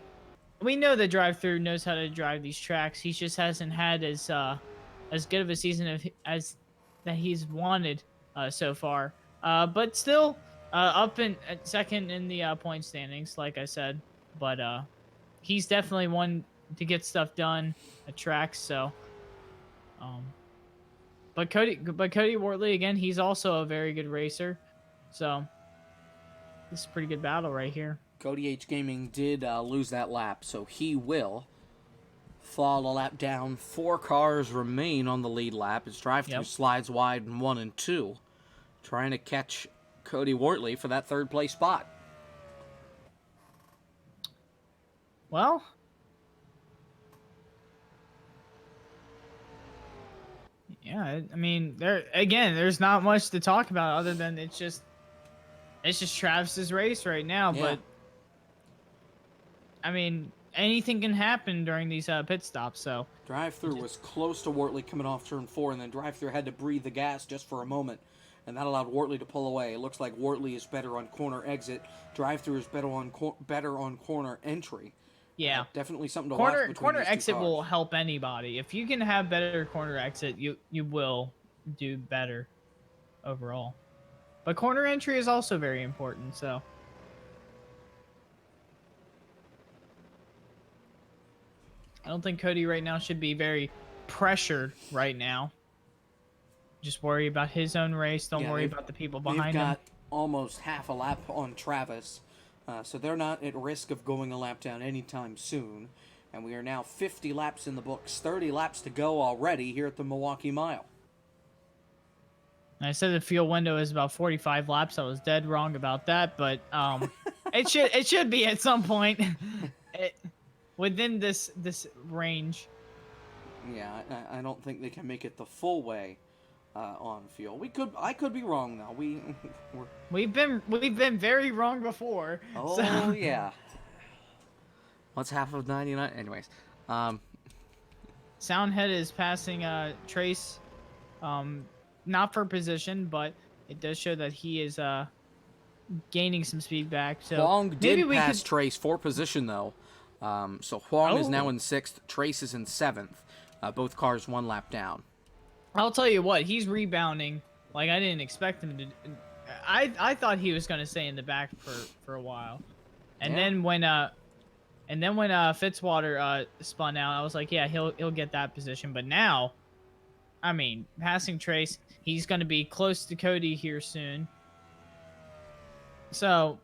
know that Drive-Thru knows how to drive these tracks. He just hasn't had as good of a season as that he's wanted so far. But still up in at 2nd in the point standings, like I said. But he's definitely one to get stuff done at tracks. So, but Cody Wortley again, he's also a very good racer. So this is a pretty good battle right here. Cody H Gaming did lose that lap, so he will fall a lap down. 4 cars remain on the lead lap as Drive-Thru slides wide in 1 and 2, trying to catch Cody Wortley for that 3rd place spot. Well, yeah, I mean, there's not much to talk about other than it's just Travis's race right now. Yeah. But I mean, anything can happen during these pit stops. So Drive-Thru was close to Wortley coming off turn 4, and then Drive-Thru had to breathe the gas just for a moment, and that allowed Wortley to pull away. It looks like Wortley is better on corner exit. Drive-Thru is better on corner entry. Yeah, definitely something to watch. Corner exit will help anybody. If you can have better corner exit, you will do better overall. But corner entry is also very important. So I don't think Cody right now should be very pressured right now. Just worry about his own race. Don't worry about the people behind him. They've got almost half a lap on Travis. So they're not at risk of going a lap down anytime soon. And we are now 50 laps in the books, 30 laps to go already here at the Milwaukee Mile. I said the field window is about 45 laps. I was dead wrong about that, but it should be at some point within this range. Yeah, I don't think they can make it the full way on field. I could be wrong though. We've been very wrong before. Oh so. Yeah. What's half of 99? Anyways, Soundhead is passing Trace, not for position, but it does show that he is gaining some speed back. So Huang did pass Trace for position though. So Huang is now in 6th. Trace is in 7th. Both cars 1 lap down. I'll tell you what, he's rebounding like I didn't expect him to. I thought he was going to stay in the back for a while, and then when Fitzwater spun out, I was like, yeah, he'll get that position. But now, I mean, passing Trace, he's going to be close to Cody here soon. So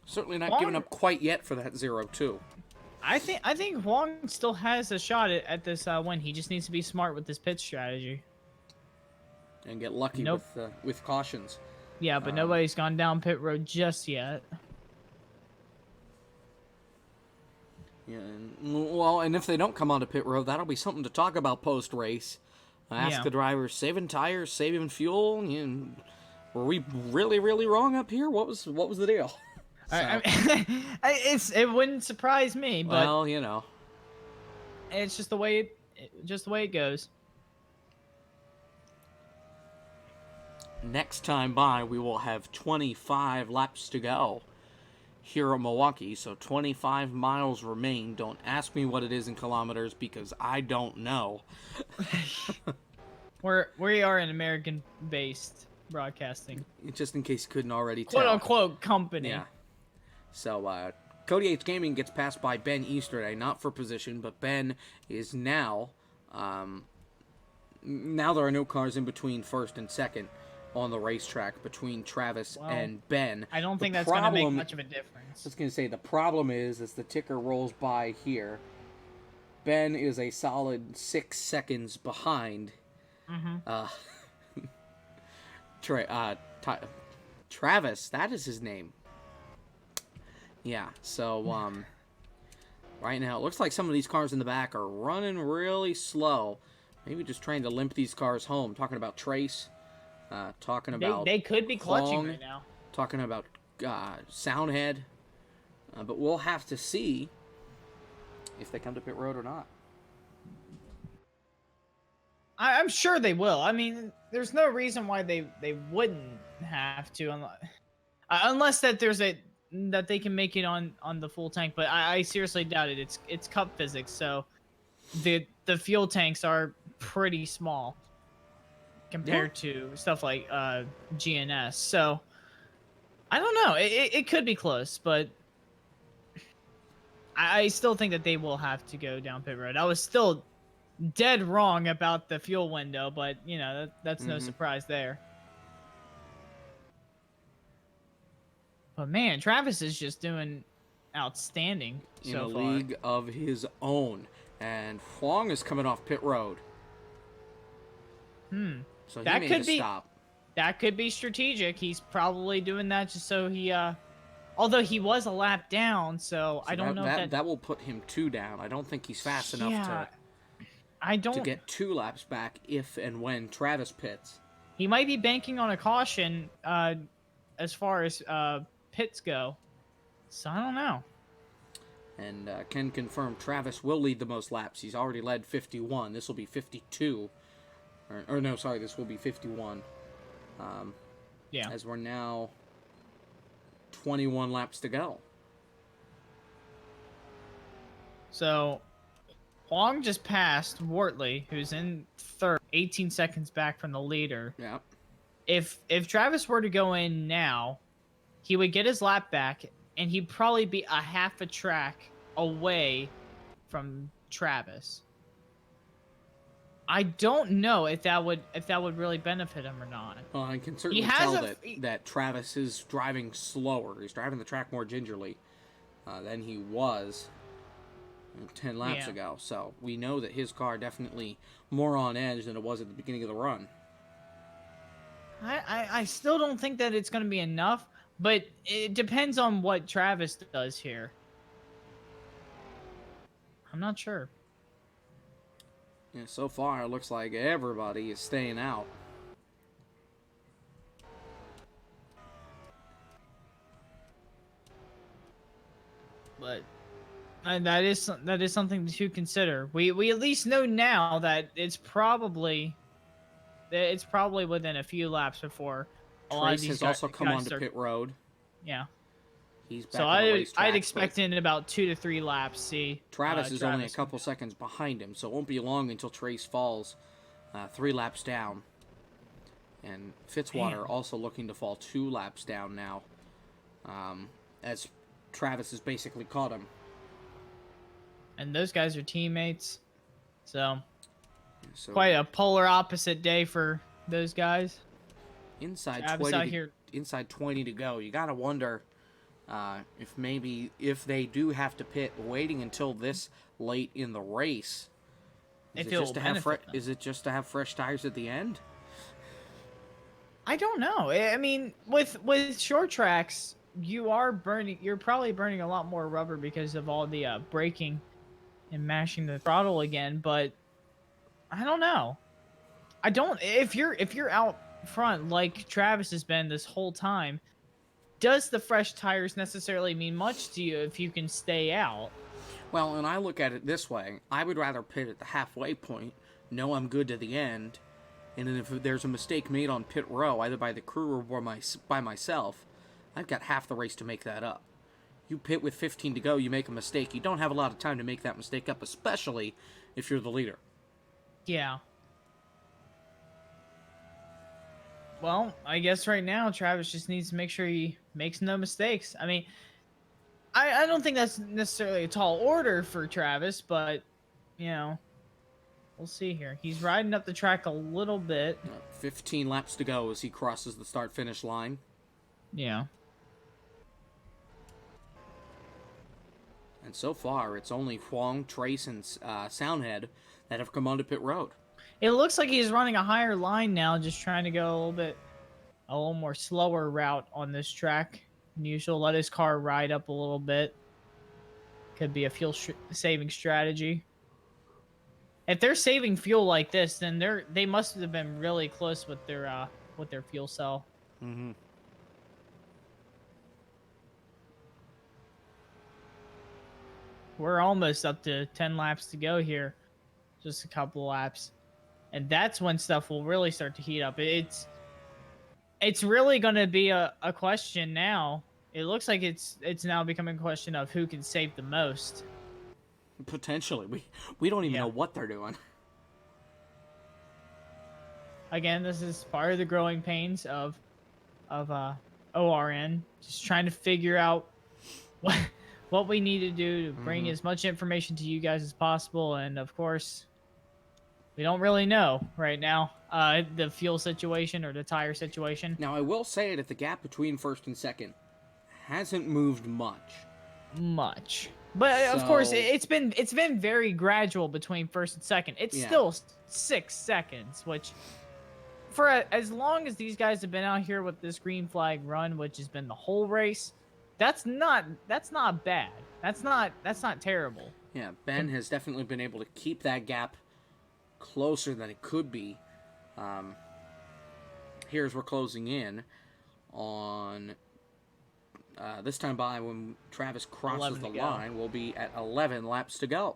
certainly not giving up quite yet for that 0-2. I think Huang still has a shot at this win. He just needs to be smart with this pit strategy and get lucky with cautions. Yeah, but nobody's gone down pit road just yet. Yeah, and if they don't come onto pit road, that'll be something to talk about post race. Ask the drivers, saving tires, saving fuel. Were we really, really wrong up here? What was the deal? So. It wouldn't surprise me, but well, it's just the way it goes. next time by, we will have 25 laps to go here at Milwaukee. So 25 miles remain. Don't ask me what it is in kilometers because I don't know. We are an American-based broadcasting, Just in case you couldn't already quote tell. unquote, company. Yeah. So, Cody Yates Gaming gets passed by Ben Easterday, not for position, but Ben is now, now there are no cars in between first and second on the racetrack between Travis and Ben. I don't think that's going to make much of a difference. I was going to say, the problem is, as the ticker rolls by here, Ben is a solid 6 seconds behind. Travis, that is his name. Yeah, so, right now, it looks like some of these cars in the back are running really slow. Maybe just trying to limp these cars home. Talking about Trace, talking about They could be clutching Long, right now. talking about Soundhead. But we'll have to see if they come to pit road or not. I'm sure they will. I mean, there's no reason why they wouldn't have to, unless that that they can make it on the full tank. But I seriously doubt it. It's cup physics, so the fuel tanks are pretty small compared to stuff like GNS. So I don't know. It could be close, but I still think that they will have to go down pit road. I was still dead wrong about the fuel window, but you know that's no surprise there. But man, Travis is just doing outstanding In a league of his own, and Huang is coming off pit road. So that he could made a be stop. That could be strategic. He's probably doing that just so he although he was a lap down, so I don't know if that will put him 2 down. I don't think he's fast enough to get 2 laps back if and when Travis pits. He might be banking on a caution as far as pits go. So I don't know. And can confirm Travis will lead the most laps. He's already led 51. This will be 52. Or no, sorry, this will be 51. Yeah. As we're now 21 laps to go. So Huang just passed Wortley, who's in third, 18 seconds back from the leader. Yeah. If Travis were to go in now, he would get his lap back, and he'd probably be a half a track away from Travis. I don't know if that would really benefit him or not. Well, I can certainly tell that Travis is driving slower. He's driving the track more gingerly than he was 10 laps ago. So we know that his car definitely more on edge than it was at the beginning of the run. I still don't think that it's going to be enough, but it depends on what Travis does here. I'm not sure. Yeah, so far it looks like everybody is staying out. But that is something to consider. We at least know now that it's probably within a few laps before a lot of these Trace has also come onto pit road. Yeah. He's back So on the racetrack, I'd expect in about 2 to 3 laps, see. Travis is only a couple seconds behind him, so it won't be long until Trace falls 3 laps down. And Fitzwater also looking to fall 2 laps down now, as Travis has basically caught him. And those guys are teammates, so quite a polar opposite day for those guys. Inside 20 to go. You gotta wonder if they do have to pit, waiting until this late in the race. Is it just to have fresh tires at the end? I don't know. I mean, with short tracks, you're probably burning a lot more rubber because of all the braking and mashing the throttle again, but I don't know. If you're out front like Travis has been this whole time, does the fresh tires necessarily mean much to you if you can stay out? Well, and I look at it this way. I would rather pit at the halfway point, know I'm good to the end, And then if there's a mistake made on pit row, either by the crew or by myself, I've got half the race to make that up. You pit with 15 to go, you make a mistake. You don't have a lot of time to make that mistake up, especially if you're the leader. Yeah. Well, I guess right now Travis just needs to make sure he makes no mistakes. I mean, I don't think that's necessarily a tall order for Travis, but, you know, we'll see here. He's riding up the track a little bit. 15 laps to go as he crosses the start-finish line. Yeah. And so far, it's only Huang, Trace, and Soundhead that have come onto pit road. It looks like he's running a higher line now, just trying to go a little more slower route on this track than usual. Let his car ride up a little bit. Could be a fuel-saving strategy. If they're saving fuel like this, then they must have been really close with their fuel cell. Mm-hmm. We're almost up to 10 laps to go here. Just a couple of laps. And that's when stuff will really start to heat up. It's really going to be a question now. It looks like it's now becoming a question of who can save the most. Potentially. We don't even know what they're doing. Again, this is part of the growing pains of ORN. Just trying to figure out what we need to do to bring as much information to you guys as possible. And of course, we don't really know right now the fuel situation or the tire situation. Now, I will say that the gap between first and second hasn't moved much. But of course, So- it's been very gradual between first and second. It's still 6 seconds, which for as long as these guys have been out here with this green flag run, which has been the whole race, that's not bad. That's not terrible. Yeah, Ben has definitely been able to keep that gap closer than it could be. Here's we're closing in on this time by when Travis crosses the line. We'll be at 11 laps to go.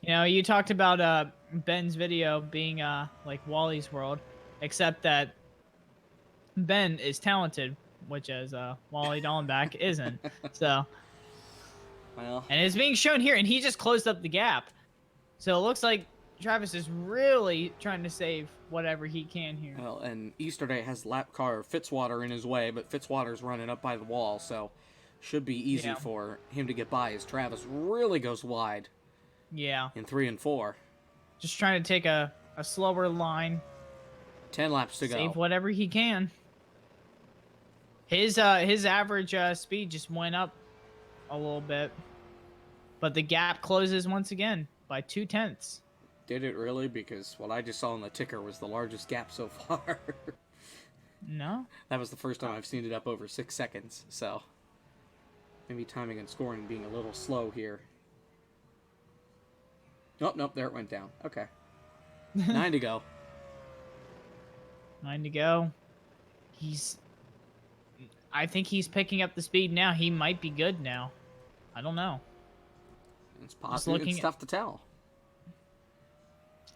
You know, you talked about Ben's video being like Wally's World, except that Ben is talented, which as Wally Dallenbach isn't. So, Well, and it's being shown here, and he just closed up the gap. So it looks like Travis is really trying to save whatever he can here. well, and Easterday has lap car Fitzwater in his way, but Fitzwater's running up by the wall, so should be easy for him to get by as Travis really goes wide. Yeah. In 3 and 4. Just trying to take a slower line. 10 laps to go. Save whatever he can. His average speed just went up a little bit. But the gap closes once again by 0.2. Did it really? Because what I just saw on the ticker was the largest gap so far. No. That was the first time I've seen it up over 6 seconds, so maybe timing and scoring being a little slow here. Nope, there it went down. Okay. 9 to go. 9 to go. I think he's picking up the speed now. He might be good now. I don't know. It's possible. It's tough to tell.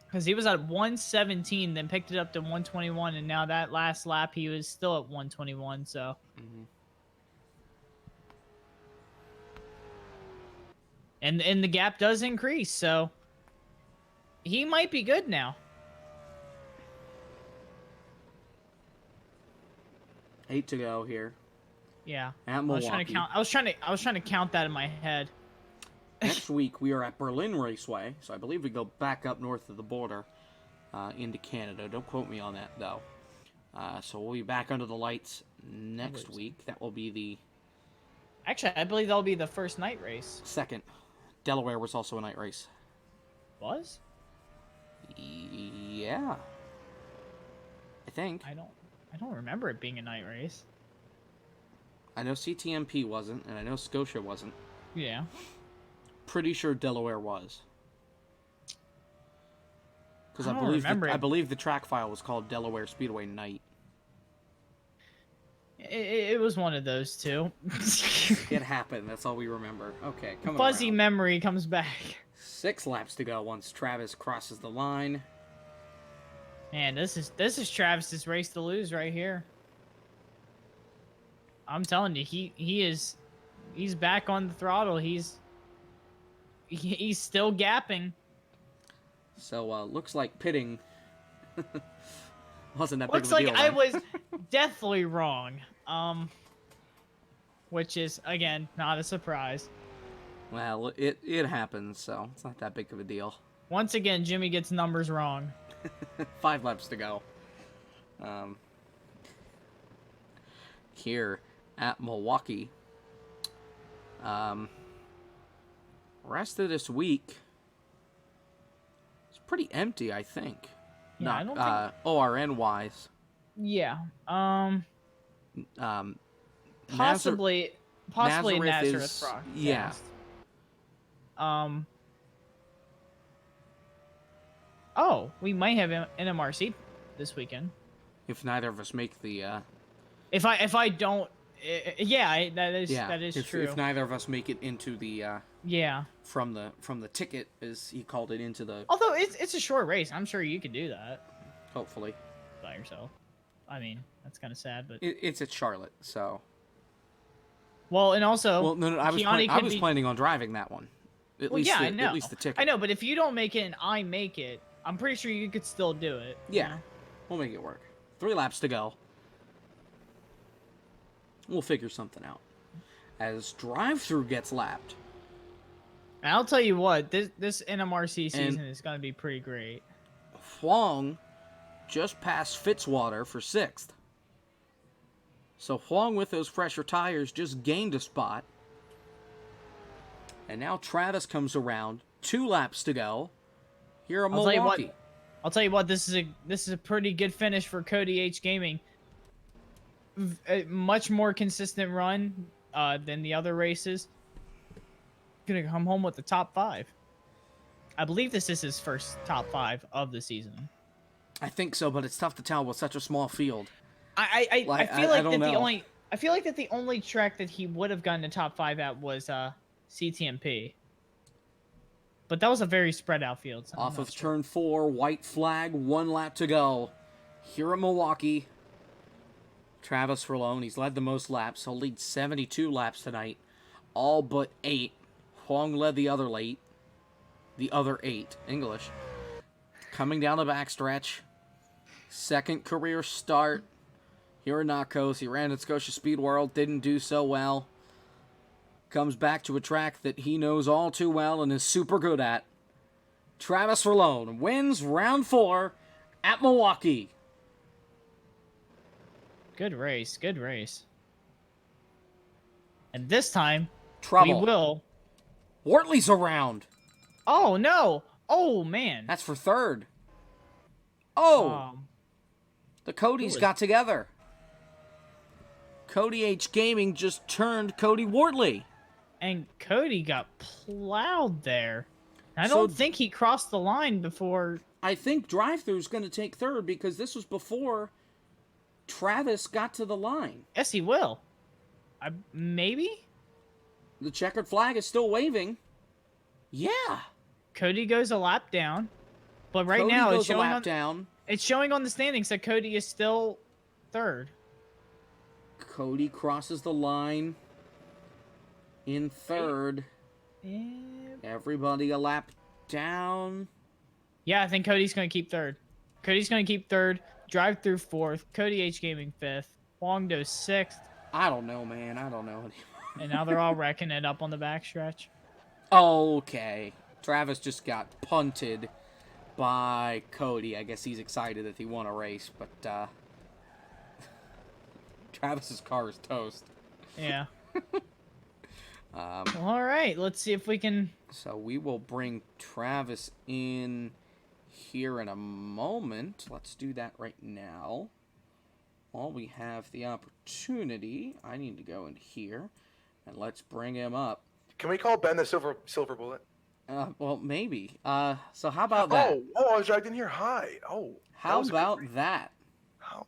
Because he was at 117, then picked it up to 121, and now that last lap he was still at 121, so. And the gap does increase, so he might be good now. 8 to go here. Yeah. At Milwaukee. I was trying to count that in my head. Next week we are at Berlin Raceway, so I believe we go back up north of the border into Canada. Don't quote me on that though. So we'll be back under the lights next week. That will be the Actually, I believe that'll be the first night race. second. Delaware was also a night race. Was? Yeah. I think. I don't remember it being a night race. I know CTMP wasn't, and I know Scotia wasn't. Yeah. Pretty sure Delaware was. Because I don't remember I it. believe the track file was called Delaware Speedway Night. It was one of those two. It happened. That's all we remember. Okay, coming Fuzzy around. memory comes back. 6 laps to go once Travis crosses the line. Man, this is Travis's race to lose right here. I'm telling you, he's back on the throttle. He's still gapping. So looks like pitting wasn't that big Looks of a like deal. I then. was definitely wrong. Which is again not a surprise. Well, it happens, so it's not that big of a deal. Once again, Jimmy gets numbers wrong. 5 laps to go. Here at Milwaukee. Rest of this week, it's pretty empty, I think. Yeah, I Not don't ORN wise. Yeah. Um, Possibly Nazareth Nazareth is- Rock. yeah. Oh, we might have an MRC this weekend. if neither of us make the If I don't, that is if, true. if neither of us make it into the Yeah. from the ticket, as he called it, into the Although it's a short race, I'm sure you could do that hopefully by yourself. I mean, that's kind of sad, but it's at Charlotte, so well, and also well no I was Keanu I could was be- planning on driving that one. At Well, least yeah, the, I know. At least the ticket. I know, but if you don't make it and I make it, I'm pretty sure you could still do it. you Yeah, know? we'll make it work. 3 laps to go. We'll figure something out. As drive-through gets lapped. And I'll tell you what, this NMRC season is going to be pretty great. Huang just passed Fitzwater for 6th. So Huang with those fresher tires just gained a spot. And now Travis comes around. 2 laps to go. Here at Milwaukee. I'll tell you what, this is a pretty good finish for Cody H Gaming. A much more consistent run than the other races. Gonna come home with the top 5. I believe this is his first top 5 of the season. I think so, but it's tough to tell with such a small field. I Like, feel I like don't that know. I feel like that the only track that he would have gotten the top 5 at was CTMP. But that was a very spread out field. So I'm Off not of sure. turn 4, white flag, 1 lap to go. Here at Milwaukee, Travis Verlone, he's led the most laps. He'll lead 72 laps tonight, all but 8. Huang led the other 8, English. Coming down the backstretch, second career start here at NACOS. He ran at Scotia Speed World, didn't do so well. Comes back to a track that he knows all too well and is super good at. Travis Verlone wins round 4 at Milwaukee. Good race, good race. And this time, Trouble. we will. Wortley's around. Oh no! Oh man! That's for 3rd. Oh, Um, the Codys who is- got together. Cody H Gaming just turned Cody Wortley. and Cody got plowed there. I So- don't think he crossed the line before. I think drive-thru's going to take 3rd because this was before Travis got to the line. Yes, he will. Maybe The checkered flag is still waving. Yeah. Cody goes a lap down, but right Cody now goes it's a showing lap on down. it's showing on the standings that Cody is still 3rd. Cody crosses the line in 3rd. Everybody a lap down. Yeah, I think Cody's going to keep 3rd. Cody's going to keep 3rd. Drive through 4th. Cody H Gaming 5th. Huang Do 6th. I don't know, man. I don't know. And now they're all wrecking it up on the backstretch. Okay. Travis just got punted by Cody. I guess he's excited that he won a race, but Travis's car is toast. Yeah. All right, let's see if we can. So we will bring Travis in here in a moment. Let's do that right now. While we have the opportunity, I need to go in here, and let's bring him up. Can we call Ben the silver bullet? Well, maybe. So how about that? Oh, I was dragged in here. Hi. Oh. How about that? How?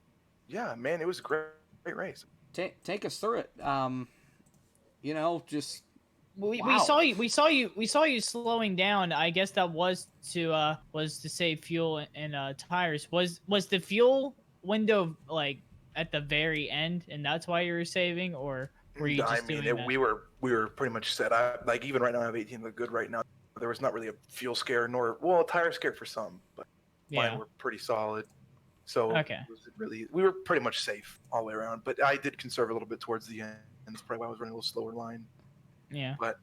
Yeah, man, it was a great race. Take us through it. You know, just We Wow. saw you slowing down. I guess that was to save fuel and tires. Was the fuel window like at the very end, and that's why you were saving, or were you I just mean, doing that? we were pretty much set. Like even right now, I have 18 look good right now. There was not really a fuel scare, nor a tire scare for some, but mine were pretty solid. So Okay. we were pretty much safe all the way around. But I did conserve a little bit towards the end. That's probably why I was running a little slower line. Yeah. But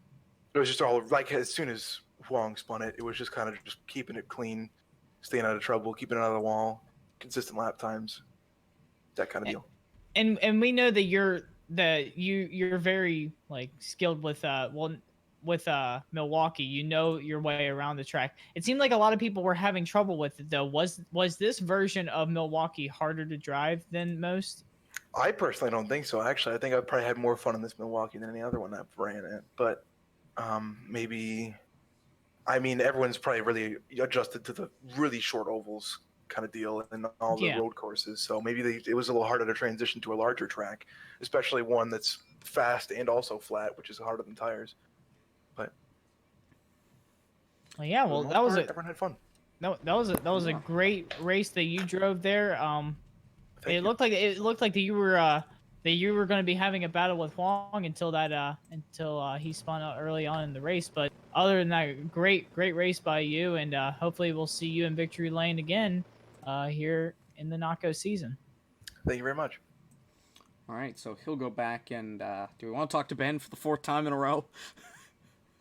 it was just all like as soon as Huang spun it, it was just kind of just keeping it clean, staying out of trouble, keeping it out of the wall, consistent lap times, that kind of deal. And we know that you're very like skilled with Milwaukee. You know your way around the track. It seemed like a lot of people were having trouble with it though. Was this version of Milwaukee harder to drive than most? I personally don't think so. Actually, I think I probably had more fun in this Milwaukee than any other one I've ran in. But maybe, I mean, everyone's probably really adjusted to the really short ovals kind of deal and all the road courses. So maybe it was a little harder to transition to a larger track, especially one that's fast and also flat, which is harder than tires. But well, yeah, well, that was everyone had fun. That was a great race that you drove there. It looked like that you were going to be having a battle with Huang until he spun out early on in the race. But other than that, great race by you, and hopefully we'll see you in victory lane again here in the NACOS season. Thank you very much. All right, so he'll go back and do we want to talk to Ben for the 4th time in a row?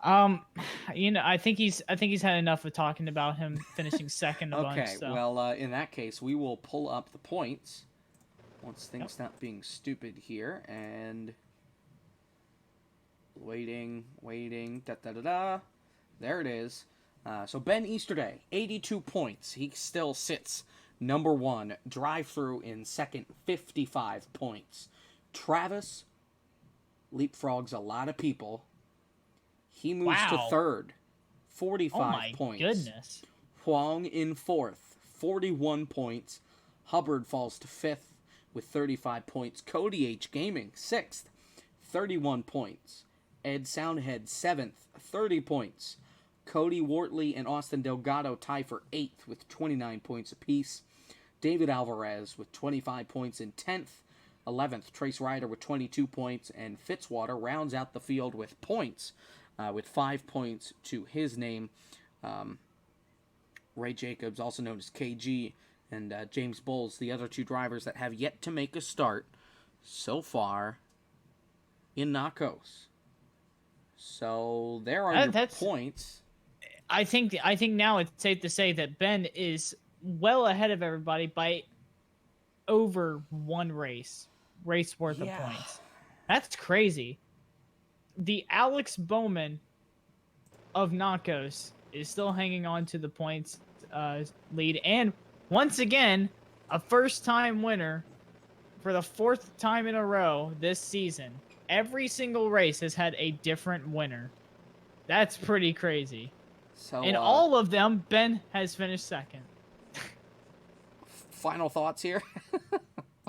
I think he's had enough of talking about him finishing second a bunch. Okay, So. well, in that case, we will pull up the points once things stop being stupid here, and waiting, da-da-da-da. There it is. So Ben Easterday, 82 points. He still sits number 1. Drive-through in second, 55 points. Travis leapfrogs a lot of people. He moves to third, 45 points. Goodness. Huang in 4th, 41 points. Hubbard falls to 5th with 35 points. Cody H. Gaming, 6th, 31 points. Ed Soundhead, 7th, 30 points. Cody Wortley and Austin Delgado tie for 8th with 29 points apiece. David Alvarez with 25 points in 10th. 11th, Trace Ryder with 22 points. And Fitzwater rounds out the field with points, with 5 points to his name. Ray Jacobs, also known as KG, and James Bowles, the other 2 drivers that have yet to make a start so far in NACOS. So there are your points. I think now it's safe to say that Ben is well ahead of everybody by over 1 race worth of points. That's crazy. The Alex Bowman of NACOS is still hanging on to the points lead, and once again, a first-time winner for the 4th time in a row this season. Every single race has had a different winner. That's pretty crazy. So, in all of them, Ben has finished second. Final thoughts here?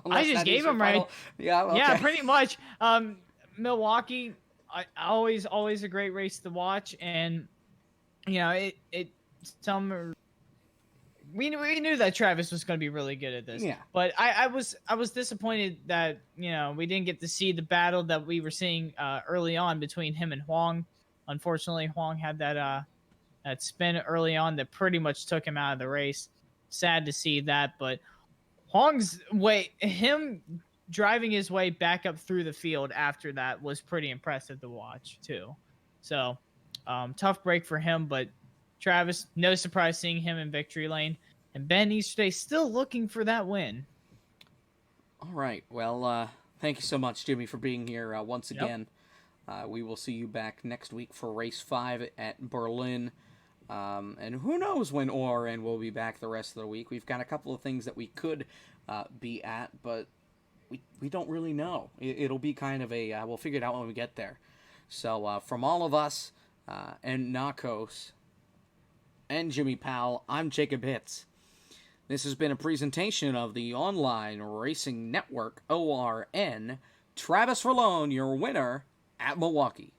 I just gave him right. Yeah, okay. Yeah, pretty much. Milwaukee, always a great race to watch, and we knew that Travis was going to be really good at this. Yeah. But I was disappointed that we didn't get to see the battle that we were seeing early on between him and Huang. Unfortunately, Huang had that spin early on that pretty much took him out of the race. Sad to see that, but him driving his way back up through the field after that was pretty impressive to watch too. So tough break for him, but Travis, no surprise seeing him in victory lane, and Ben Easterday still looking for that win. All right. Well, thank you so much, Jimmy, for being here once again. We will see you back next week for race 5 at Berlin. And who knows when ORN will be back the rest of the week. We've got a couple of things that we could be at, but we don't really know. It'll be kind of a, we'll figure it out when we get there. So from all of us and NACOS and Jimmy Powell, I'm Jacob Hitz. This has been a presentation of the Online Racing Network, ORN. Travis Verlone, your winner at Milwaukee.